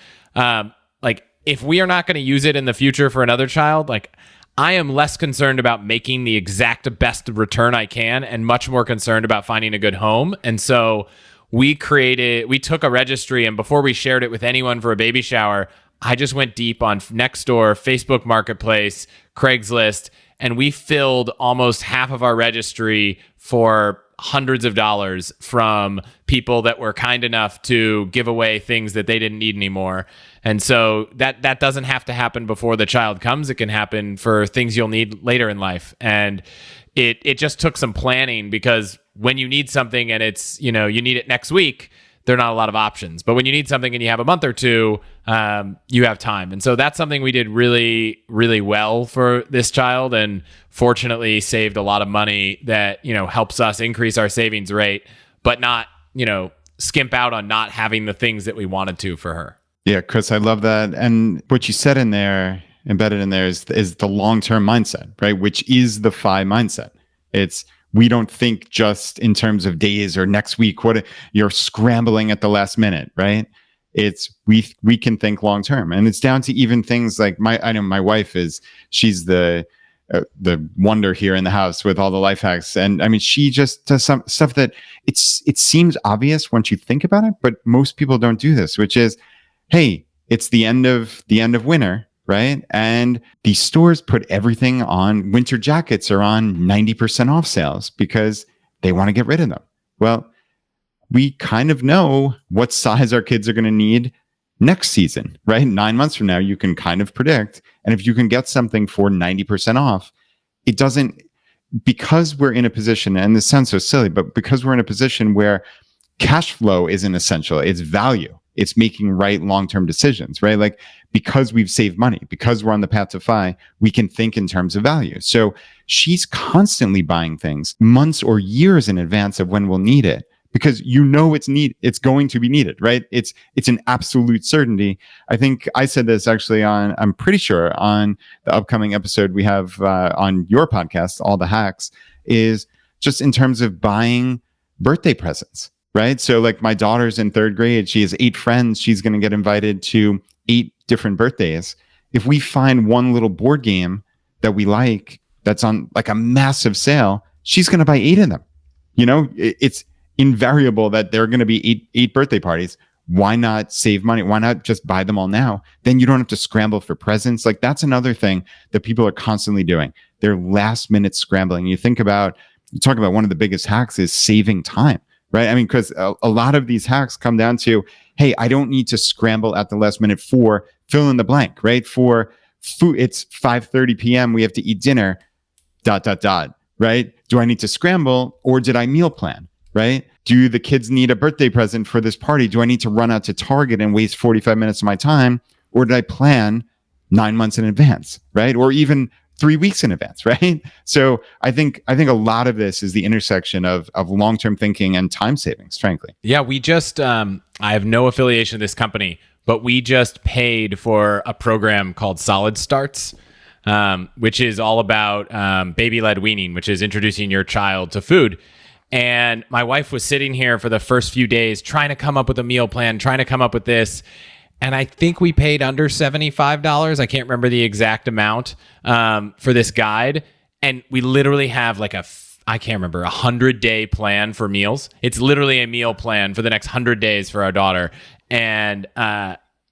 like if we are not going to use it in the future for another child, like I am less concerned about making the exact best return I can and much more concerned about finding a good home. And so we took a registry, and before we shared it with anyone for a baby shower, I just went deep on Nextdoor, Facebook Marketplace, Craigslist, and we filled almost half of our registry for hundreds of dollars from people that were kind enough to give away things that they didn't need anymore. And so that doesn't have to happen before the child comes. It can happen for things you'll need later in life. And it just took some planning, because when you need something and it's, you need it next week, there are not a lot of options. But when you need something and you have a month or two, you have time. And so that's something we did really, really well for this child, and fortunately saved a lot of money that, helps us increase our savings rate, but not, skimp out on not having the things that we wanted to for her. Yeah, Chris, I love that. And what you said in there, embedded in there is the long-term mindset, right? Which is the FI mindset. It's, we don't think just in terms of days or next week, what you're scrambling at the last minute, right? It's we can think long term, and it's down to even things like I know my wife she's the the wonder here in the house with all the life hacks. And I mean, she just does some stuff that it seems obvious once you think about it, but most people don't do this, which is, hey, it's the end of winter, right? And these stores put everything on. Winter jackets are on 90% off sales because they want to get rid of them. Well, we kind of know what size our kids are going to need next season, right? 9 months from now, you can kind of predict. And if you can get something for 90% off, it doesn't, because we're in a position, and this sounds so silly, but because we're in a position where cash flow isn't essential, it's value. It's making right long-term decisions, right? Like, because we've saved money, because we're on the path to FI, we can think in terms of value. So she's constantly buying things months or years in advance of when we'll need it, because it's going to be needed, right? It's an absolute certainty. I think I said this actually I'm pretty sure on the upcoming episode we have on your podcast, All the Hacks, is just in terms of buying birthday presents. Right. So like my daughter's in 3rd grade. She has 8 friends. She's going to get invited to 8 different birthdays. If we find one little board game that we like, that's on like a massive sale, she's going to buy 8 of them. You know, it's invariable that there are going to be 8 birthday parties. Why not save money? Why not just buy them all now? Then you don't have to scramble for presents. Like, that's another thing that people are constantly doing. They're last minute scrambling. You talk about one of the biggest hacks is saving time. Right. I mean, because a lot of these hacks come down to, hey, I don't need to scramble at the last minute for fill in the blank, right? For food, it's 5:30 p.m. We have to eat dinner, ... Right. Do I need to scramble, or did I meal plan? Right. Do the kids need a birthday present for this party? Do I need to run out to Target and waste 45 minutes of my time? Or did I plan 9 months in advance? Right. Or even 3 weeks in advance, right? So I think a lot of this is the intersection of long-term thinking and time savings, frankly. Yeah, we just, I have no affiliation with this company, but we just paid for a program called Solid Starts, which is all about baby-led weaning, which is introducing your child to food. And my wife was sitting here for the first few days trying to come up with a meal plan, trying to come up with this. And I think we paid under $75. I can't remember the exact amount for this guide. And we literally have like I can't remember, 100-day plan for meals. It's literally a meal plan for the next 100 days for our daughter. And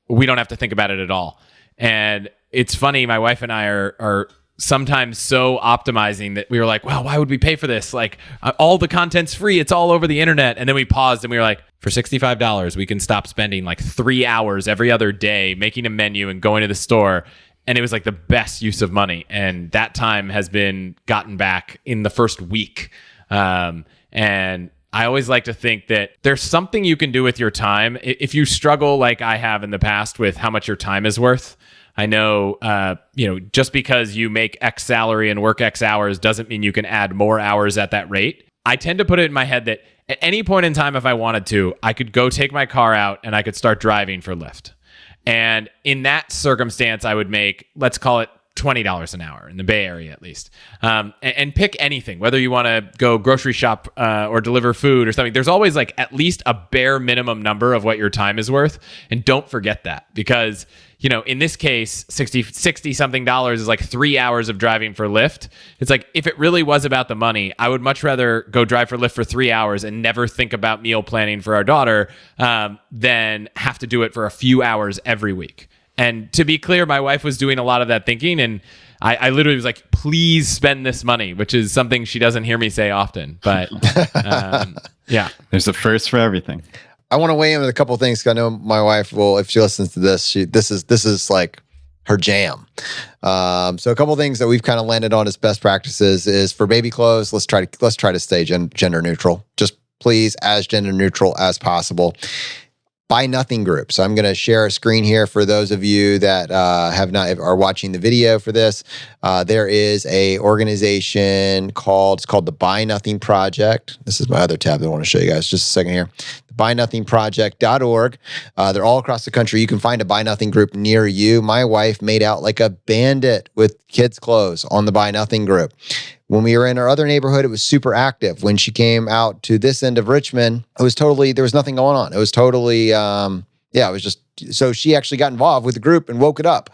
we don't have to think about it at all. And it's funny, my wife and I are sometimes so optimizing that we were like, wow, why would we pay for this? Like, all the content's free. It's all over the internet. And then we paused and we were like, for $65, we can stop spending like 3 hours every other day making a menu and going to the store. And it was like the best use of money. And that time has been gotten back in the first week. And I always like to think that there's something you can do with your time. If you struggle like I have in the past with how much your time is worth, I know, just because you make X salary and work X hours doesn't mean you can add more hours at that rate. I tend to put it in my head that at any point in time, if I wanted to, I could go take my car out and I could start driving for Lyft. And in that circumstance, I would make, let's call it $20 an hour in the Bay Area, at least. And pick anything, whether you want to go grocery shop or deliver food or something. There's always like at least a bare minimum number of what your time is worth. And don't forget that, because in this case, 60 something dollars is like 3 hours of driving for Lyft. It's like, if it really was about the money, I would much rather go drive for Lyft for 3 hours and never think about meal planning for our daughter than have to do it for a few hours every week. And to be clear, my wife was doing a lot of that thinking, and I literally was like, please spend this money, which is something she doesn't hear me say often. But yeah. There's a first for everything. I want to weigh in with a couple of things, because I know my wife will, if she listens to this, this is like her jam. So a couple of things that we've kind of landed on as best practices is for baby clothes, let's try to stay gender neutral. Just please, as gender neutral as possible. Buy nothing group. So I'm going to share a screen here for those of you that are watching the video for this. There is a organization called the Buy Nothing Project. This is my other tab that I want to show you guys. Just a second here. BuyNothingProject.org. They're all across the country. You can find a Buy Nothing group near you. My wife made out like a bandit with kids' clothes on the Buy Nothing group. When we were in our other neighborhood, it was super active. When she came out to this end of Richmond, there was nothing going on. It was totally Yeah, it was just, so she actually got involved with the group and woke it up.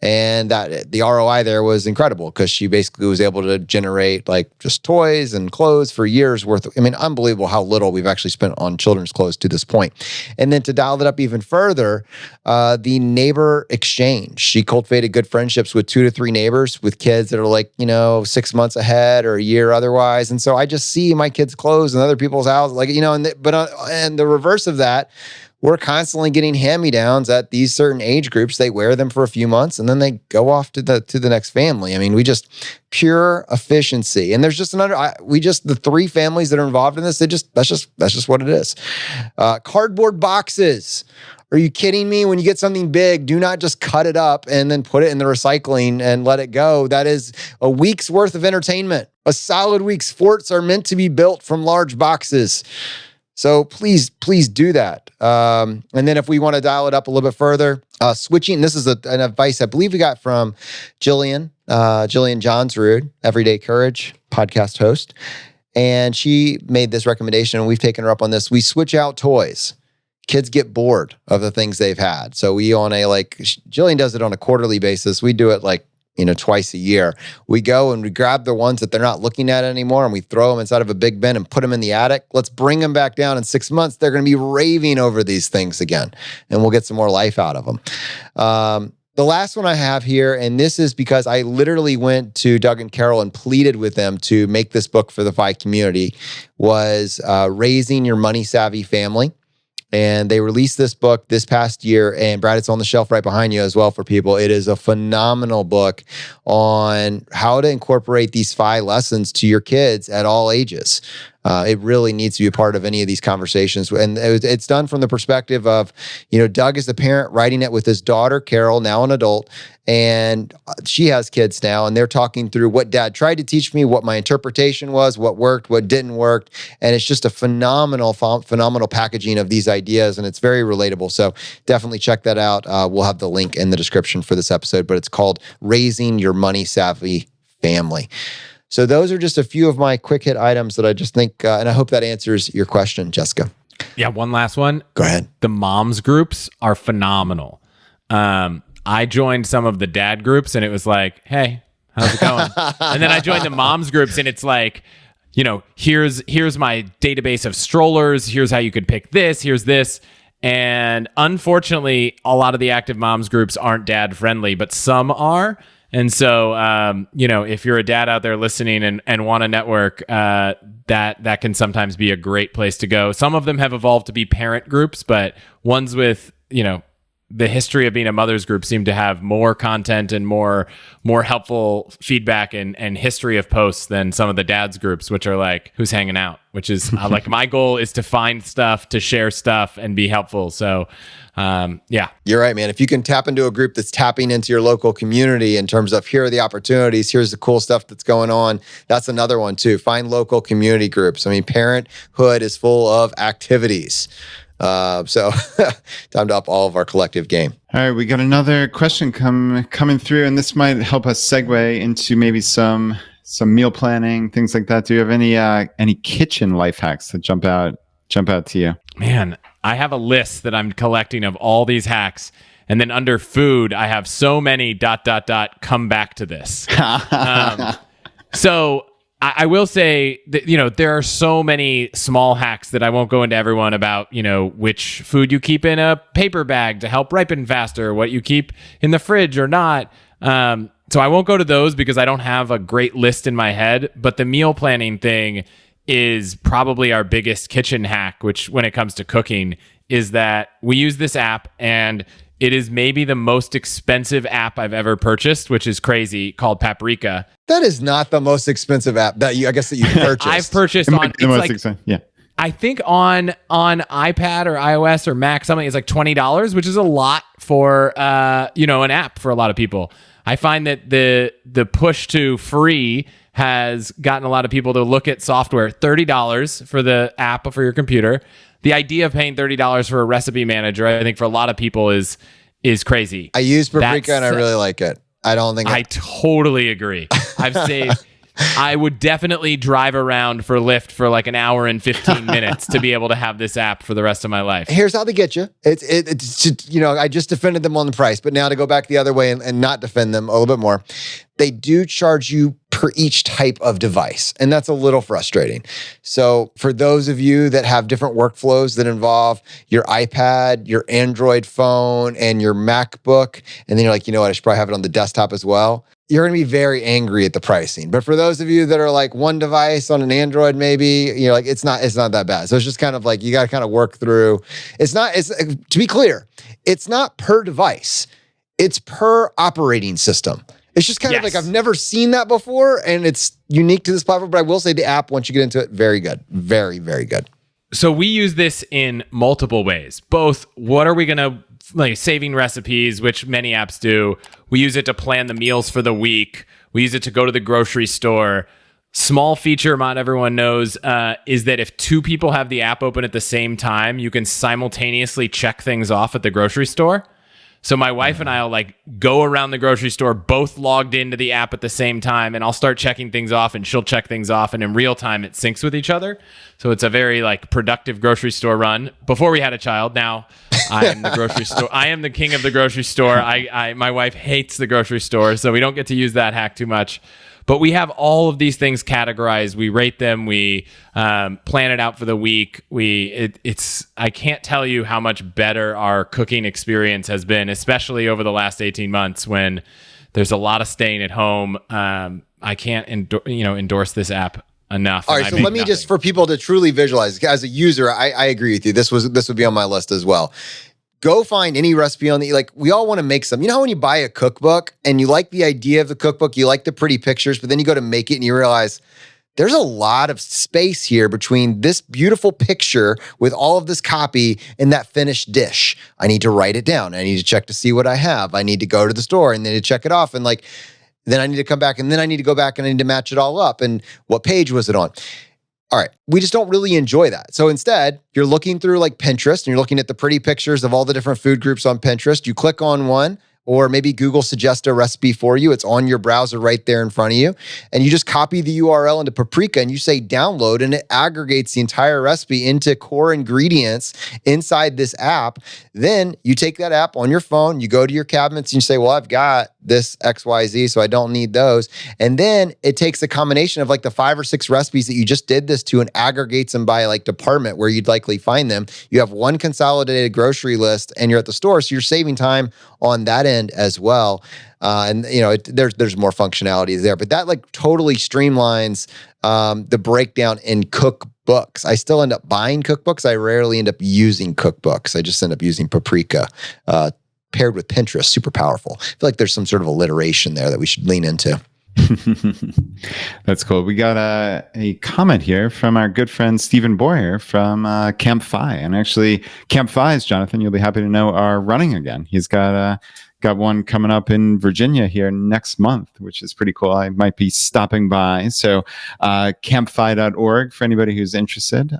And that the ROI there was incredible because she basically was able to generate like just toys and clothes for years worth. I mean, unbelievable how little we've actually spent on children's clothes to this point. And then to dial it up even further, the neighbor exchange. She cultivated good friendships with 2 to 3 neighbors with kids that are like, 6 months ahead or a year otherwise. And so I just see my kids' clothes in other people's houses, like, and the reverse of that, we're constantly getting hand-me-downs at these certain age groups. They wear them for a few months and then they go off to the next family. I mean, we just pure efficiency. And there's just the 3 families that are involved in this. That's just what it is. Cardboard boxes. Are you kidding me? When you get something big, do not just cut it up and then put it in the recycling and let it go. That is a week's worth of entertainment. A solid week's forts are meant to be built from large boxes. So please do that. And then if we want to dial it up a little bit further, switching, this is an advice I believe we got from Jillian Johnsrud, Everyday Courage podcast host. And she made this recommendation and we've taken her up on this. We switch out toys. Kids get bored of the things they've had. So Jillian does it on a quarterly basis. We do it twice a year. We go and we grab the ones that they're not looking at anymore and we throw them inside of a big bin and put them in the attic. Let's bring them back down in 6 months. They're going to be raving over these things again and we'll get some more life out of them. The last one I have here, and this is because I literally went to Doug and Carol and pleaded with them to make this book for the FI community, was Raising Your Money Savvy Family. And they released this book this past year. And Brad, it's on the shelf right behind you as well for people. It is a phenomenal book on how to incorporate these FI lessons to your kids at all ages. It really needs to be a part of any of these conversations. And it's done from the perspective of, Doug is the parent writing it with his daughter, Carol, now an adult. And she has kids now, and they're talking through what dad tried to teach me, what my interpretation was, what worked, what didn't work. And it's just a phenomenal packaging of these ideas, and it's very relatable. So definitely check that out. We'll have the link in the description for this episode, but it's called Raising Your Money Savvy Family. So those are just a few of my quick hit items that I just think, and I hope that answers your question, Jessica. Yeah, one last one. Go ahead. The moms groups are phenomenal. I joined some of the dad groups and it was like, hey, how's it going? And then I joined the moms groups and it's like, here's my database of strollers. Here's how you could pick this. Here's this. And unfortunately, a lot of the active moms groups aren't dad friendly, but some are. And so, if you're a dad out there listening and want to network, that can sometimes be a great place to go. Some of them have evolved to be parent groups, but ones with, the history of being a mother's group seem to have more content and more helpful feedback and history of posts than some of the dads groups, which are like, who's hanging out, which is like my goal is to find stuff, to share stuff and be helpful. So, yeah. You're right, man. If you can tap into a group that's tapping into your local community in terms of here are the opportunities, here's the cool stuff that's going on. That's another one too. Find local community groups. I mean, parenthood is full of activities. So time to up all of our collective game. All right, we got another question coming through, and this might help us segue into maybe some meal planning, things like that. Do you have any kitchen life hacks that jump out to you? Man, I have a list that I'm collecting of all these hacks. And then under food, I have so many ... come back to this. So I will say that, there are so many small hacks that I won't go into everyone about, which food you keep in a paper bag to help ripen faster, what you keep in the fridge or not. So I won't go to those because I don't have a great list in my head, but the meal planning thing is probably our biggest kitchen hack, which when it comes to cooking is that we use this app and it is maybe the most expensive app I've ever purchased, which is crazy, called Paprika. That is not the most expensive app that you purchased. I've purchased on the most expensive. Yeah. I think on iPad or iOS or Mac, something is like $20, which is a lot for an app for a lot of people. I find that the push to free has gotten a lot of people to look at software. $30 for the app for your computer. The idea of paying $30 for a recipe manager, I think for a lot of people is crazy. I use Paprika and I really like it. I don't think I totally agree. I've saved I would definitely drive around for Lyft for like an hour and 15 minutes to be able to have this app for the rest of my life. Here's how they get you. It's I just defended them on the price, but now to go back the other way and not defend them a little bit more, they do charge you per each type of device. And that's a little frustrating. So for those of you that have different workflows that involve your iPad, your Android phone, and your MacBook, and then you're like, you know what, I should probably have it on the desktop as well, you're going to be very angry at the pricing. But for those of you that are like one device on an Android, maybe, like it's not that bad. So it's just kind of like, you got to kind of work through. To be clear, it's not per device. It's per operating system. It's just kind of like, I've never seen that before, and it's unique to this platform. But I will say the app, once you get into it, very good. Very, very good. So we use this in multiple ways. Both, what are we going to, like saving recipes, which many apps do. We use it to plan the meals for the week. We use it to go to the grocery store. Small feature not everyone knows is that if two people have the app open at the same time, you can simultaneously check things off at the grocery store. So my wife and I will like go around the grocery store, both logged into the app at the same time, and I'll start checking things off and she'll check things off, and in real time it syncs with each other. So it's a very like productive grocery store run. Before we had a child, now I am the grocery store. I am the king of the grocery store. My wife hates the grocery store, so we don't get to use that hack too much. But we have all of these things categorized. We rate them. We plan it out for the week. I can't tell you how much better our cooking experience has been, especially over the last 18 months when there's a lot of staying at home. I can't endorse this app enough. All right, so let me just, for people to truly visualize, as a user, I agree with you. This would be on my list as well. Go find any recipe on we all want to make some. You know how when you buy a cookbook and you like the idea of the cookbook, you like the pretty pictures, but then you go to make it and you realize there's a lot of space here between this beautiful picture with all of this copy and that finished dish. I need to write it down. I need to check to see what I have. I need to go to the store and then to check it off. And then I need to come back and then I need to go back and I need to match it all up. And what page was it on? All right, we just don't really enjoy that. So instead, you're looking through like Pinterest and you're looking at the pretty pictures of all the different food groups on Pinterest. You click on one, or maybe Google suggests a recipe for you. It's on your browser right there in front of you. And you just copy the URL into Paprika and you say download, and it aggregates the entire recipe into core ingredients inside this app. Then you take that app on your phone, you go to your cabinets and you say, well, I've got this XYZ, so I don't need those. And then it takes a combination of like the 5 or 6 recipes that you just did this to and aggregates them by like department where you'd likely find them. You have one consolidated grocery list and you're at the store, so you're saving time on that end as well. And there's more functionality there, but that like totally streamlines the breakdown in cookbooks. I still end up buying cookbooks. I rarely end up using cookbooks. I just end up using Paprika. Paired with Pinterest, super powerful. I feel like there's some sort of alliteration there that we should lean into. That's cool. We got a comment here from our good friend Stephen Boyer from Campfire. And actually, Campfire's, Jonathan, you'll be happy to know, are running again. He's got one coming up in Virginia here next month, which is pretty cool. I might be stopping by. So campfire.org for anybody who's interested.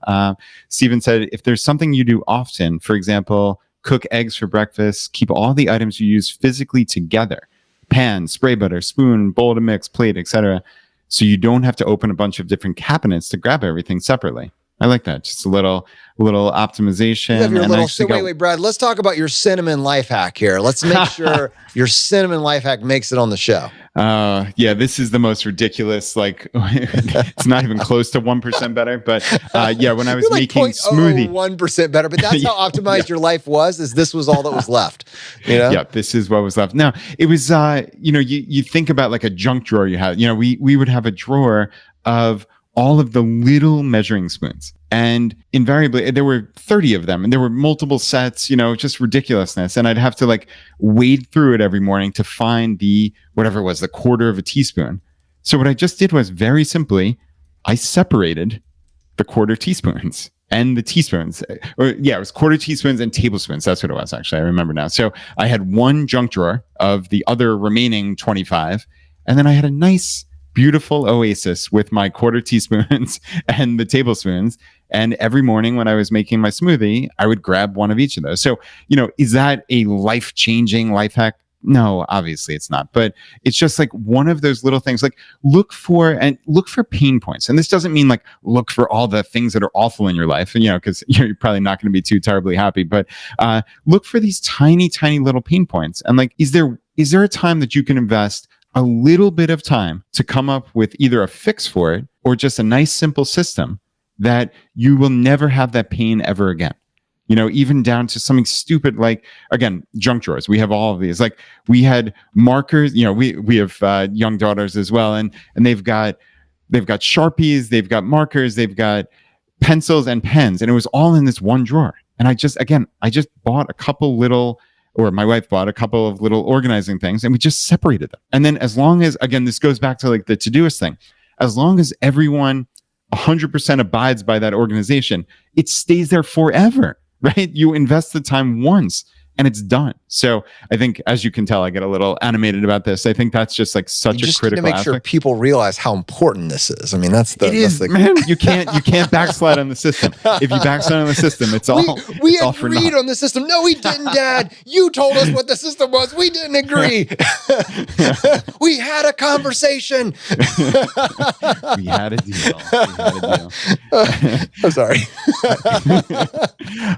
Stephen said, if there's something you do often, for example, cook eggs for breakfast, keep all the items you use physically together. Pan, spray butter, spoon, bowl to mix, plate, etc. So you don't have to open a bunch of different cabinets to grab everything separately. I like that. Just a little optimization. You have your wait, Brad, let's talk about your cinnamon life hack here. Let's make sure your cinnamon life hack makes it on the show. Yeah, this is the most ridiculous, it's not even close to 1% better. But when I was making smoothie. 1% better, but that's how optimized your life was, is this was all that was left. Yeah, this is what was left. Now, it was, you think about like a junk drawer you have. We would have a drawer of all of the little measuring spoons. And invariably, there were 30 of them and there were multiple sets, just ridiculousness. And I'd have to wade through it every morning to find the 1/4 of a teaspoon. So what I just did was very simply, I separated the quarter teaspoons and the teaspoons. It was quarter teaspoons and tablespoons. That's what it was, actually. I remember now. So I had one junk drawer of the other remaining 25. And then I had a nice, beautiful oasis with my quarter teaspoons and the tablespoons. And every morning when I was making my smoothie, I would grab one of each of those. So, is that a life-changing life hack? no, obviously it's not, but it's just like one of those little things. Like look for pain points. And this doesn't mean like look for all the things that are awful in your life, because you're probably not going to be too terribly happy, but look for these tiny, tiny little pain points. And like, is there a time that you can invest a little bit of time to come up with either a fix for it or just a nice, simple system that you will never have that pain ever again? Even down to something stupid like, again, junk drawers. We have all of these. Like we had markers, we have young daughters as well. And they've got Sharpies, they've got markers, they've got pencils and pens. And it was all in this one drawer. And I just bought my wife bought a couple of little organizing things and we just separated them. And then as long as, again, this goes back to like the Todoist thing, as long as everyone 100% abides by that organization, it stays there forever. Right? You invest the time once and it's done. So I think, as you can tell, I get a little animated about this. I think that's just like such a critical need to make sure people realize how important this is. I mean, man. You can't backslide on the system. If you backslide on the system, it's all we agreed on the system. No, we didn't, Dad. You told us what the system was. We didn't agree. We had a conversation. We had a deal. I'm sorry.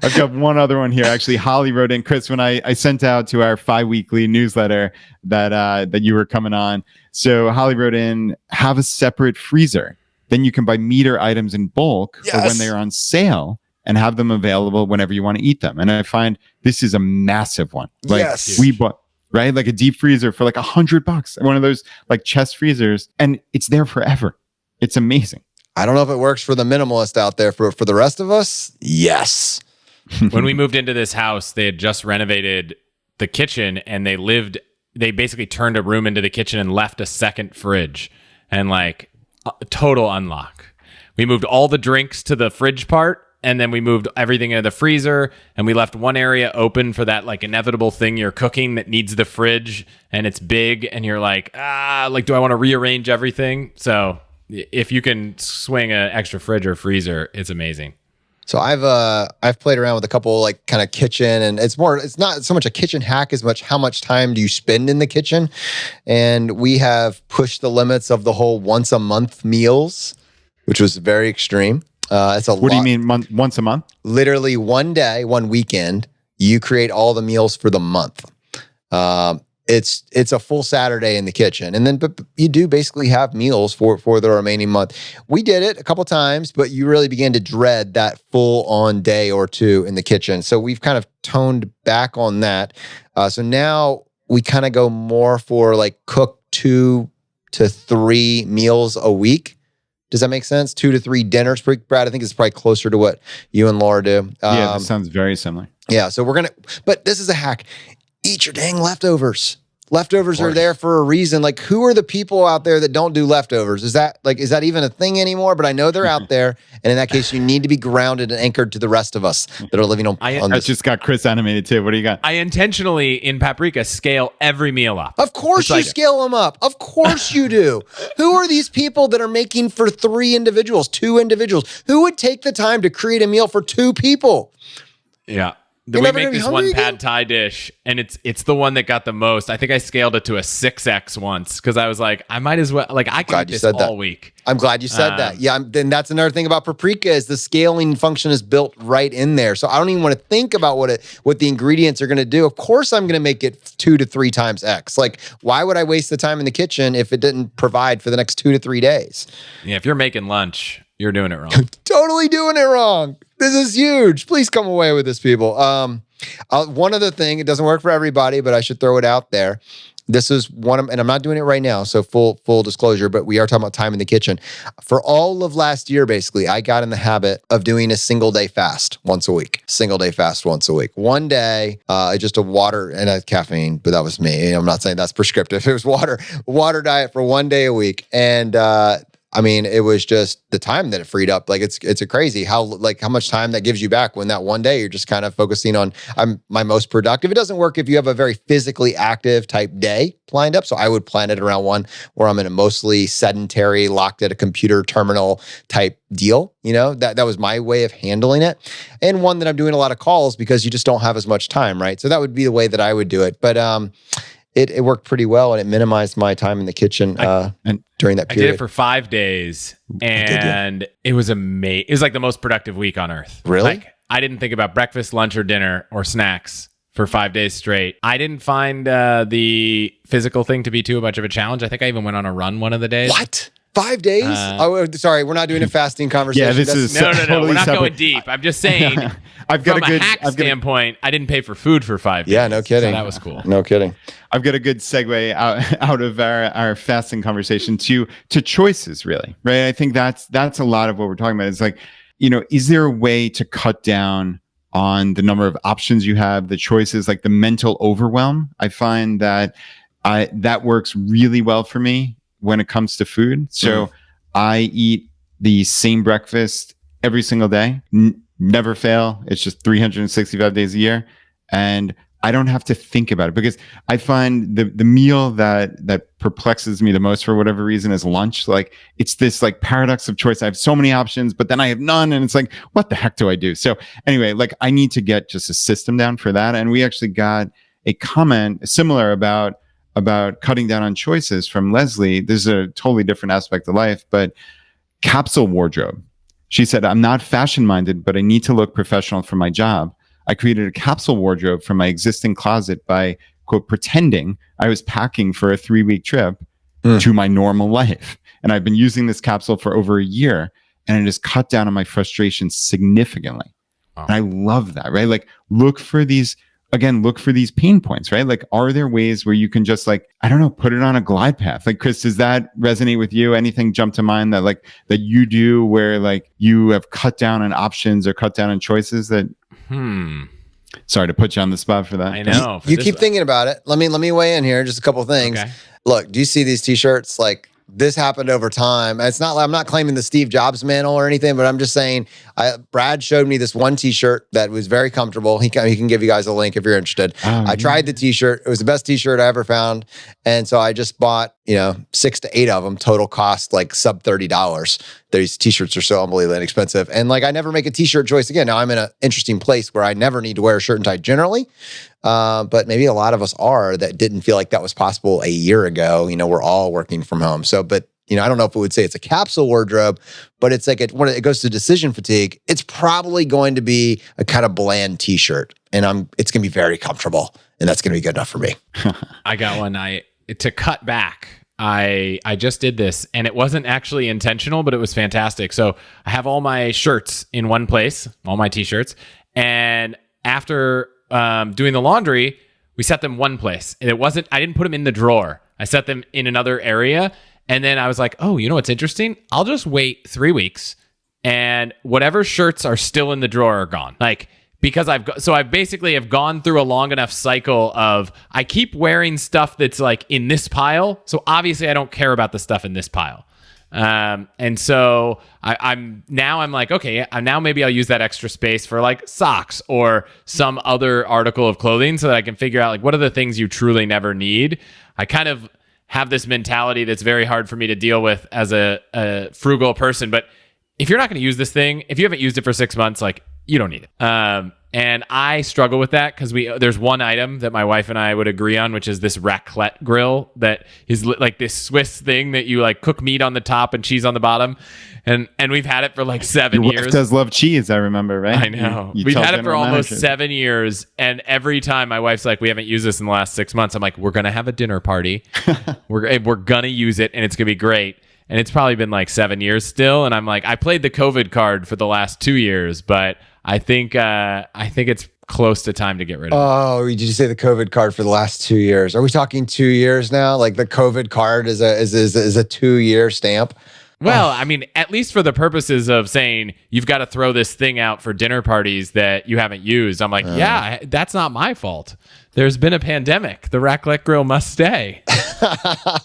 I've got one other one here. Actually, Holly wrote in, Chris, when I sent out to our 5-weekly newsletter that you were coming on. So Holly wrote in, have a separate freezer. Then you can buy meter items in bulk for when they're on sale and have them available whenever you want to eat them. And I find this is a massive one. Like we bought, right? Like a deep freezer for like $100, one of those like chest freezers, and it's there forever. It's amazing. I don't know if it works for the minimalist out there. For the rest of us, yes. When we moved into this house, they had just renovated the kitchen and they basically turned a room into the kitchen and left a second fridge and like a total unlock. We moved all the drinks to the fridge part and then we moved everything into the freezer and we left one area open for that like inevitable thing you're cooking that needs the fridge and it's big and you're like, do I want to rearrange everything? So if you can swing an extra fridge or freezer, it's amazing. So I've played around with a couple like kind of kitchen, and it's not so much a kitchen hack as much how much time do you spend in the kitchen. And we have pushed the limits of the whole once a month meals, which was very extreme. It's a lot. What do you mean once a month? Literally one day, one weekend, you create all the meals for the month. It's a full Saturday in the kitchen. And then but you do basically have meals for the remaining month. We did it a couple times, but you really began to dread that full on day or two in the kitchen. So we've kind of toned back on that. So now we kind of go more for like cook 2 to 3 meals a week. Does that make sense? 2 to 3 dinners. Brad, I think it's probably closer to what you and Laura do. Yeah, that sounds very similar. Yeah, so but this is a hack. Eat your dang leftovers. Leftovers are there for a reason. Like, who are the people out there that don't do leftovers? Is that even a thing anymore? But I know they're out there. And in that case, you need to be grounded and anchored to the rest of us that are living on I this. just got Chris animated too. What do you got? I intentionally, in Paprika, scale every meal up. Of course you scale them up. Of course you do. Who are these people that are making for 3 individuals, 2 individuals? Who would take the time to create a meal for 2 people? Yeah. We make this one pad thai dish, and it's the one that got the most. I think I scaled it to a 6x once because I was like, I might as well. Like, I can eat this all week. I'm glad you said that. Yeah, then that's another thing about Paprika is the scaling function is built right in there. So I don't even want to think about what the ingredients are going to do. Of course, I'm going to make it 2 to 3 times X. Like, why would I waste the time in the kitchen if it didn't provide for the next 2 to 3 days? Yeah, if you're making lunch, you're doing it wrong. Totally doing it wrong. This is huge. Please come away with this, people. One other thing, it doesn't work for everybody, but I should throw it out there. This is and I'm not doing it right now, so full disclosure, but we are talking about time in the kitchen. For all of last year, basically, I got in the habit of doing a single day fast once a week. Single day fast once a week. One day, just a water, and I had caffeine, but that was me. I'm not saying that's prescriptive. It was water diet for one day a week. And I mean, it was just the time that it freed up. Like it's a crazy how much time that gives you back when that one day you're just kind of focusing on I'm my most productive. It doesn't work if you have a very physically active type day lined up. So I would plan it around one where I'm in a mostly sedentary, locked at a computer terminal type deal. You know, that was my way of handling it. And one that I'm doing a lot of calls because you just don't have as much time, right? So that would be the way that I would do it. But it worked pretty well, and it minimized my time in the kitchen during that period. I did it for 5 days, and it was amazing. It was like the most productive week on earth. Really? Like, I didn't think about breakfast, lunch, or dinner or snacks for 5 days straight. I didn't find the physical thing to be too much of a challenge. I think I even went on a run one of the days. What? 5 days? Sorry, we're not doing a fasting conversation. Yeah, this is No. totally We're not separate. going deep. I'm just saying, from a hack standpoint, I didn't pay for food for 5 days. Yeah, no kidding. So that was cool. No kidding. I've got a good segue out of our fasting conversation to choices, really, right? I think that's a lot of what we're talking about. It's like, is there a way to cut down on the number of options you have, the choices, like the mental overwhelm? I find that that works really well for me when it comes to food. So I eat the same breakfast every single day, never fail. It's just 365 days a year. And I don't have to think about it, because I find the meal that perplexes me the most for whatever reason is lunch. Like, it's this like paradox of choice. I have so many options, but then I have none. And it's like, what the heck do I do? So anyway, like, I need to get just a system down for that. And we actually got a comment similar about cutting down on choices from Leslie. This is a totally different aspect of life, but capsule wardrobe. She said, I'm not fashion minded, but I need to look professional for my job. I created a capsule wardrobe from my existing closet by, quote, pretending I was packing for a 3-week trip to my normal life. And I've been using this capsule for over a year, and it has cut down on my frustration significantly. Wow. And I love that, right? Like, look for these pain points, right? Like, are there ways where you can just, like, I don't know, put it on a glide path? Like, Chris, does that resonate with you? Anything jump to mind that you do where, like, you have cut down on options or cut down on choices that... Sorry to put you on the spot for that. I know. You keep thinking about it. Let me weigh in here. Just a couple of things. Okay. Look, do you see these t-shirts? Like, this happened over time. It's not like I'm not claiming the Steve Jobs mantle or anything, but I'm just saying, Brad showed me this one t-shirt that was very comfortable. He can give you guys a link if you're interested. I tried the t-shirt. It was the best t-shirt I ever found. And so I just bought, 6 to 8 of them. Total cost like sub $30. These t-shirts are so unbelievably inexpensive. And like, I never make a t-shirt choice again. Now I'm in an interesting place where I never need to wear a shirt and tie generally. But maybe a lot of us are that didn't feel like that was possible a year ago. We're all working from home. So, but I don't know if it would say it's a capsule wardrobe, but it's like when it goes to decision fatigue, it's probably going to be a kind of bland t-shirt, and it's going to be very comfortable, and that's going to be good enough for me. I got one. To cut back, I just did this, and it wasn't actually intentional, but it was fantastic. So I have all my shirts in one place, all my t-shirts, and after doing the laundry, we set them one place, and I didn't put them in the drawer. I set them in another area. And then I was like, oh, what's interesting? I'll just wait 3 weeks, and whatever shirts are still in the drawer are gone. Like, because I basically have gone through a long enough cycle of, I keep wearing stuff that's like in this pile. So obviously I don't care about the stuff in this pile. And so I'm like, okay, now maybe I'll use that extra space for like socks or some other article of clothing, so that I can figure out, like, what are the things you truly never need. I kind of have this mentality that's very hard for me to deal with as a frugal person. But if you're not going to use this thing, if you haven't used it for 6 months, like, you don't need it. And I struggle with that because there's one item that my wife and I would agree on, which is this raclette grill that is like this Swiss thing that you like cook meat on the top and cheese on the bottom. And we've had it for like 7 years. Your wife does love cheese, I remember, right? I know. We've had it for almost 7 years. And every time my wife's like, we haven't used this in the last 6 months. I'm like, we're going to have a dinner party. We're going to use it, and it's going to be great. And it's probably been like 7 years still. And I'm like, I played the COVID card for the last 2 years, but I think it's close to time to get rid of it. Oh, did you say the COVID card for the last 2 years? Are we talking 2 years now? Like, the COVID card is a 2-year stamp? Well, I mean, at least for the purposes of saying you've got to throw this thing out for dinner parties that you haven't used. I'm like, yeah, that's not my fault. There's been a pandemic. The raclette grill must stay.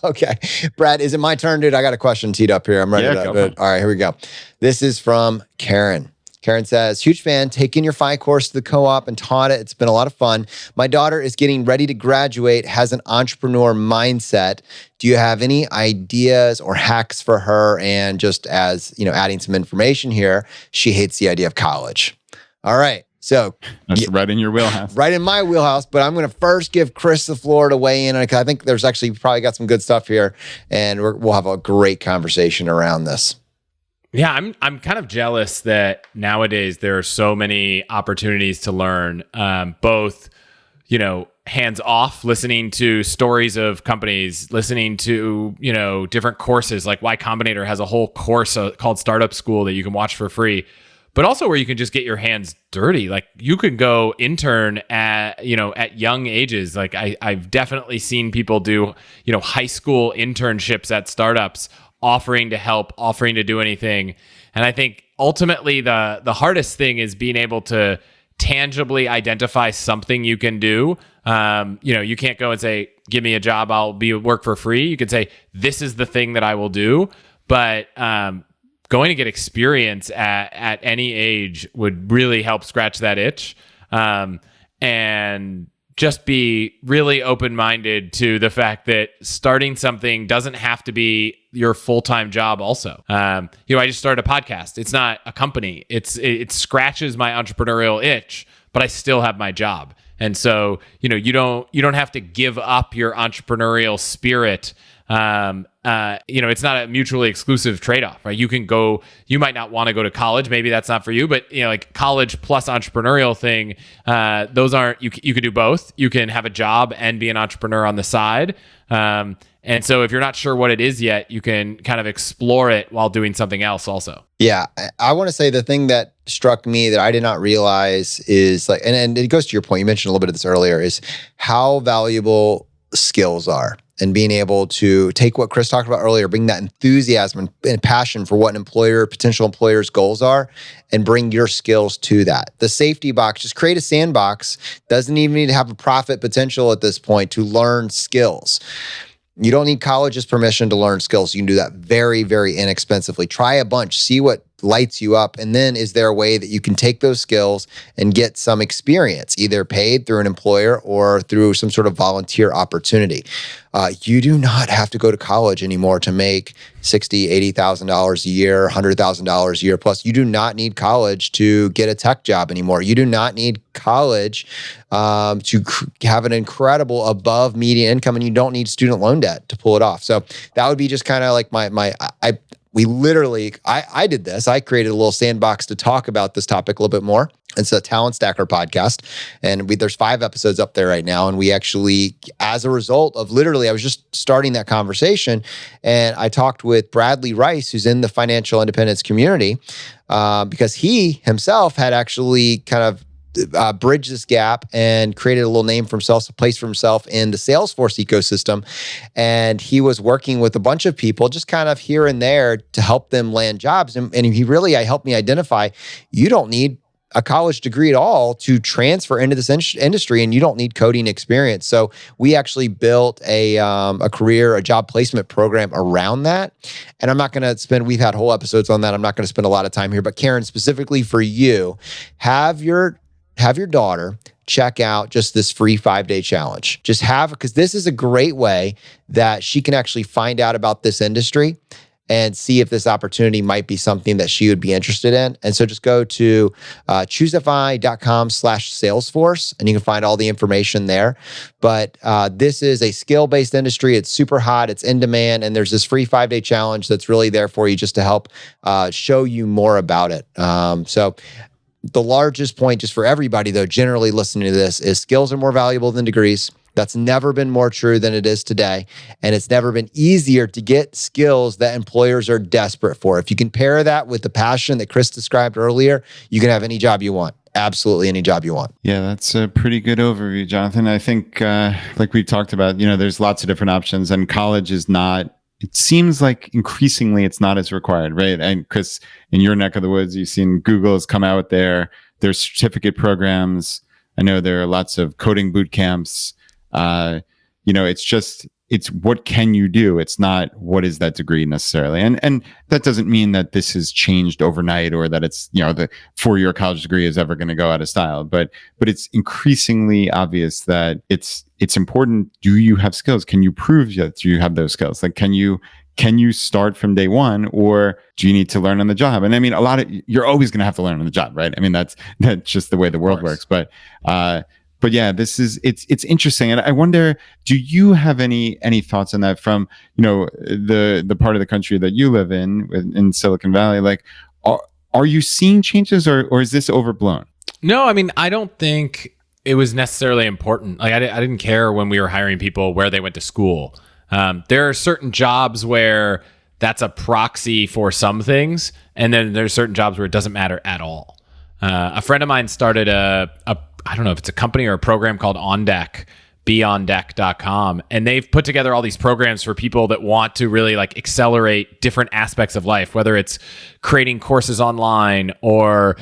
Okay. Brad, is it my turn, dude? I got a question teed up here. I'm ready to. All right, here we go. This is from Karen. Karen says, huge fan, taking your FI course to the co-op and taught it. It's been a lot of fun. My daughter is getting ready to graduate, has an entrepreneur mindset. Do you have any ideas or hacks for her? And just as, adding some information here, she hates the idea of college. All right. So that's right in your wheelhouse. Right in my wheelhouse. But I'm going to first give Chris the floor to weigh in. I think there's actually probably got some good stuff here, and we'll have a great conversation around this. Yeah, I'm kind of jealous that nowadays there are so many opportunities to learn, both, hands off, listening to stories of companies, listening to, different courses, like Y Combinator has a whole course called Startup School that you can watch for free, but also where you can just get your hands dirty. Like you could go intern at young ages. Like I've definitely seen people do, high school internships at startups, offering to help, offering to do anything. And I think ultimately the hardest thing is being able to tangibly identify something you can do. You can't go and say, give me a job, I'll work for free. You can say, this is the thing that I will do. But going to get experience at any age would really help scratch that itch. And just be really open-minded to the fact that starting something doesn't have to be your full-time job also. I just started a podcast. It's not a company. It scratches my entrepreneurial itch, but I still have my job. And so, you don't have to give up your entrepreneurial spirit. It's not a mutually exclusive trade-off, right? You might not want to go to college. Maybe that's not for you, but like college plus entrepreneurial thing, those aren't, you could do both. You can have a job and be an entrepreneur on the side. And so if you're not sure what it is yet, you can kind of explore it while doing something else also. Yeah. I want to say the thing that struck me that I did not realize is like, and it goes to your point, you mentioned a little bit of this earlier, is how valuable skills are. And being able to take what Chris talked about earlier, bring that enthusiasm and passion for what potential employer's goals are, and bring your skills to that. The safety box, just create a sandbox. Doesn't even need to have a profit potential at this point to learn skills. You don't need college's permission to learn skills. You can do that very, very inexpensively. Try a bunch, see what lights you up. And then is there a way that you can take those skills and get some experience, either paid through an employer or through some sort of volunteer opportunity? You do not have to go to college anymore to make $60,000, $80,000 a year, $100,000 a year plus. You do not need college to get a tech job anymore. You do not need college to have an incredible above median income, and you don't need student loan debt to pull it off. So that would be just kind of like I did this. I created a little sandbox to talk about this topic a little bit more. It's a Talent Stacker podcast, and there's 5 episodes up there right now. And we actually, as a result of I was just starting that conversation, and I talked with Bradley Rice, who's in the financial independence community, because he himself had actually kind of bridged this gap and created a little name for himself, a place for himself in the Salesforce ecosystem. And he was working with a bunch of people just kind of here and there to help them land jobs. And he really helped me identify, you don't need a college degree at all to transfer into this industry, and you don't need coding experience. So we actually built a job placement program around that. And I'm not going to we've had whole episodes on that. I'm not going to spend a lot of time here, but Karen, specifically for you, have your daughter check out just this free 5-day challenge. Because this is a great way that she can actually find out about this industry and see if this opportunity might be something that she would be interested in. And so just go to chooseify.com/Salesforce, and you can find all the information there. But this is a skill-based industry. It's super hot. It's in demand. And there's this free 5-day challenge that's really there for you just to help show you more about it. So the largest point just for everybody, though, generally listening to this, is skills are more valuable than degrees. That's never been more true than it is today. And it's never been easier to get skills that employers are desperate for. If you can pair that with the passion that Chris described earlier, you can have any job you want. Absolutely any job you want. Yeah, that's a pretty good overview, Jonathan. I think, like we talked about, there's lots of different options, and college is not, it seems like increasingly it's not as required, right? And Chris, in your neck of the woods, you've seen Google has come out with their certificate programs. I know there are lots of coding boot camps. It's what can you do? It's not what is that degree necessarily. And that doesn't mean that this has changed overnight, or that it's, the 4-year college degree is ever going to go out of style. But it's increasingly obvious that it's important. Do you have skills? Can you prove that you have those skills? Like, can you can you start from day one, or do you need to learn on the job? And I mean, you're always going to have to learn on the job, right? I mean, that's just the way the world works. But yeah, it's interesting. And I wonder, do you have any thoughts on that from, the part of the country that you live in Silicon Valley? Like, are you seeing changes, or is this overblown? No, I mean, I don't think it was necessarily important. Like, I didn't care when we were hiring people where they went to school. There are certain jobs where that's a proxy for some things, and then there's certain jobs where it doesn't matter at all. A friend of mine started I don't know if it's a company or a program called On Deck, beondeck.com. And they've put together all these programs for people that want to really like accelerate different aspects of life, whether it's creating courses online or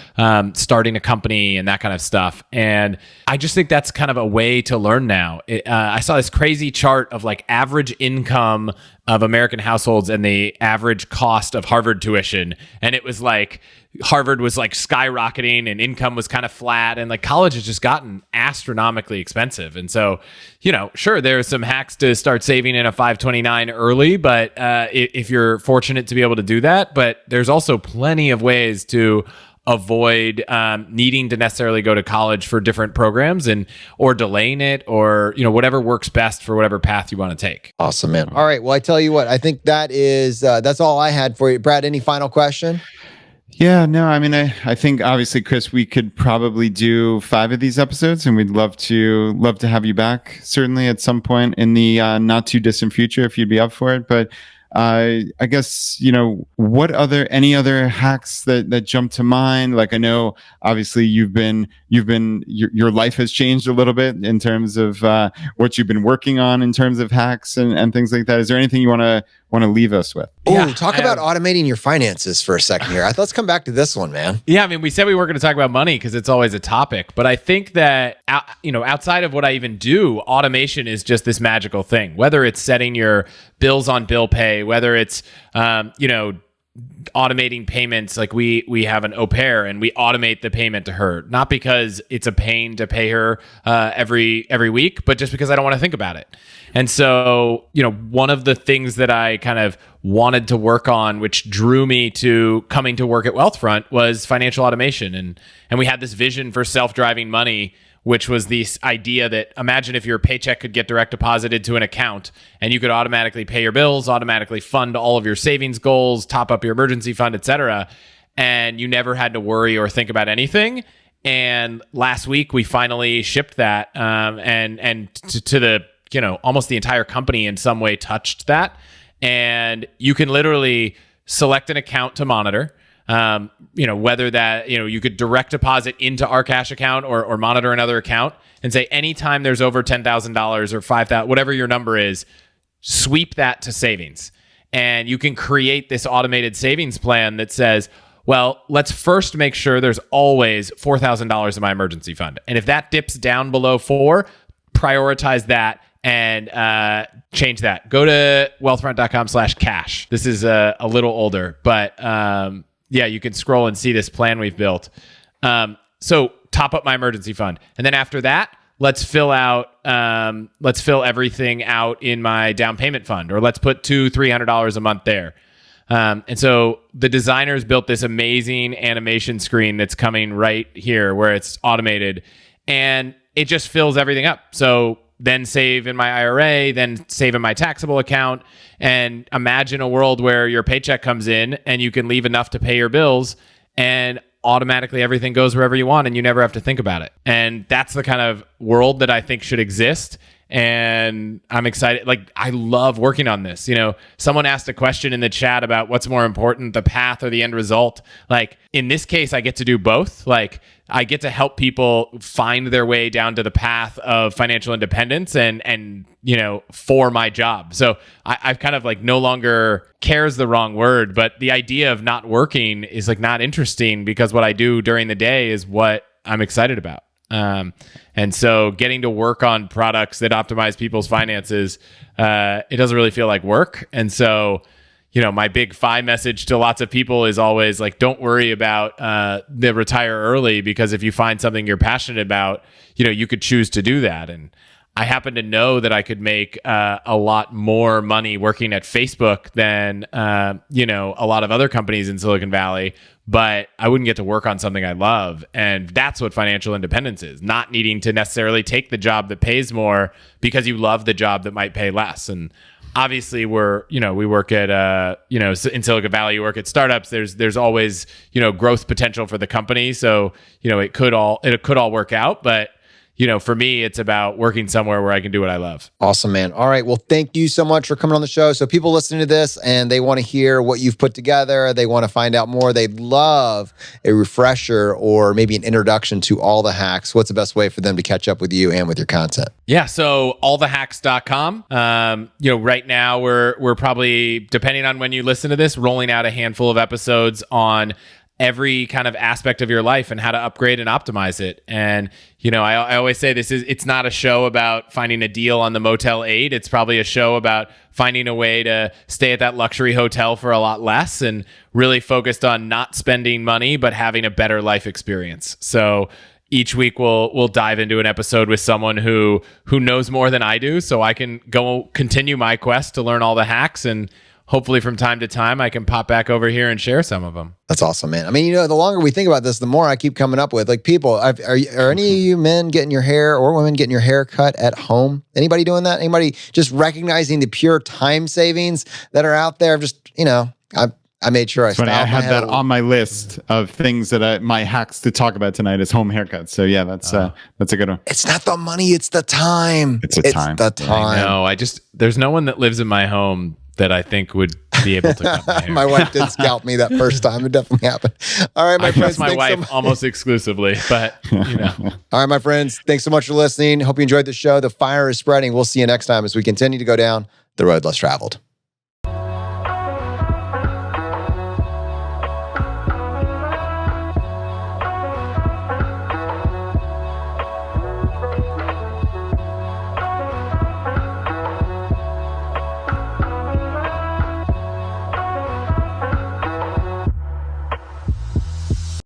starting a company and that kind of stuff. And I just think that's kind of a way to learn now. I saw this crazy chart of like average income of American households and the average cost of Harvard tuition. And it was like, Harvard was like skyrocketing and income was kind of flat, and like college has just gotten astronomically expensive. And so, sure, there are some hacks to start saving in a 529 early, but if you're fortunate to be able to do that, but there's also plenty of ways to avoid needing to necessarily go to college for different programs or delaying it, or whatever works best for whatever path you want to take. Awesome, man. All right, well, I tell you what, I think that's all I had for you. Brad, any final question? Yeah, no, I mean, I think obviously, Chris, we could probably do 5 of these episodes, and we'd love to have you back certainly at some point in the not too distant future if you'd be up for it. But I guess, any other hacks that jump to mind? Like, I know obviously your life has changed a little bit in terms of what you've been working on in terms of hacks and things like that. Is there anything you want to leave us with? Talk about automating your finances for a second here. Let's come back to this one, man. Yeah, I mean, we said we weren't going to talk about money because it's always a topic, but I think that outside of what I even do, automation is just this magical thing. Whether it's setting your bills on bill pay, whether it's automating payments, like we have an au pair and we automate the payment to her, not because it's a pain to pay her every week, but just because I don't want to think about it. And so, one of the things that I kind of wanted to work on, which drew me to coming to work at Wealthfront, was financial automation. And we had this vision for self-driving money, which was this idea that imagine if your paycheck could get direct deposited to an account and you could automatically pay your bills, automatically fund all of your savings goals, top up your emergency fund, et cetera. And you never had to worry or think about anything. And last week we finally shipped that, and to the, almost the entire company in some way touched that. And you can literally select an account to monitor. Whether that, you could direct deposit into our cash account or monitor another account and say, anytime there's over $10,000 or $5,000, whatever your number is, sweep that to savings. And you can create this automated savings plan that says, well, let's first make sure there's always $4,000 in my emergency fund. And if that dips down below 4, prioritize that and change that. Go to wealthfront.com/cash. This is a little older, but yeah, you can scroll and see this plan we've built. So top up my emergency fund. And then after that, let's fill everything out in my down payment fund, or let's put $200-$300 a month there. And so the designers built this amazing animation screen that's coming right here where it's automated, and it just fills everything up. So then save in my IRA, then save in my taxable account, and imagine a world where your paycheck comes in and you can leave enough to pay your bills, and automatically everything goes wherever you want and you never have to think about it. And that's the kind of world that I think should exist. And I'm excited. Like, I love working on this. Someone asked a question in the chat about what's more important, the path or the end result. Like, in this case, I get to do both. Like, I get to help people find their way down to the path of financial independence and for my job. So I've kind of like no longer, care is the wrong word, but the idea of not working is like not interesting, because what I do during the day is what I'm excited about. And so getting to work on products that optimize people's finances, it doesn't really feel like work. And so, my big FI message to lots of people is always like, don't worry about the retire early, because if you find something you're passionate about, you could choose to do that. And I happen to know that I could make a lot more money working at Facebook than a lot of other companies in Silicon Valley, but I wouldn't get to work on something I love. And that's what financial independence is, not needing to necessarily take the job that pays more because you love the job that might pay less. And obviously we work at, in Silicon Valley, you work at startups. There's always, growth potential for the company. So, it could all work out, but for me, it's about working somewhere where I can do what I love. Awesome, man. All right. Well, thank you so much for coming on the show. So people listening to this and they want to hear what you've put together, they want to find out more, they'd love a refresher or maybe an introduction to all the hacks. What's the best way for them to catch up with you and with your content? Yeah. So allthehacks.com. Right now we're probably, depending on when you listen to this, rolling out a handful of episodes on every kind of aspect of your life and how to upgrade and optimize it. And, I always say it's not a show about finding a deal on the Motel 8. It's probably a show about finding a way to stay at that luxury hotel for a lot less and really focused on not spending money, but having a better life experience. So each week we'll dive into an episode with someone who knows more than I do, so I can go continue my quest to learn all the hacks, and hopefully from time to time I can pop back over here and share some of them. That's awesome, man. I mean, the longer we think about this, the more I keep coming up with people. Are any of you men getting your hair or women getting your hair cut at home? Anybody doing that? Anybody just recognizing the pure time savings that are out there? Just, I made sure I had that on my list of things that my hacks to talk about tonight is home haircuts. So yeah, that's a good one. It's not the money, it's the time. It's the time. I know. There's no one that lives in my home that I think would be able to cut my hair. My wife did scalp me that first time. It definitely happened. All right, my friends. My wife almost exclusively, but All right, my friends. Thanks so much for listening. Hope you enjoyed the show. The fire is spreading. We'll see you next time as we continue to go down the road less traveled.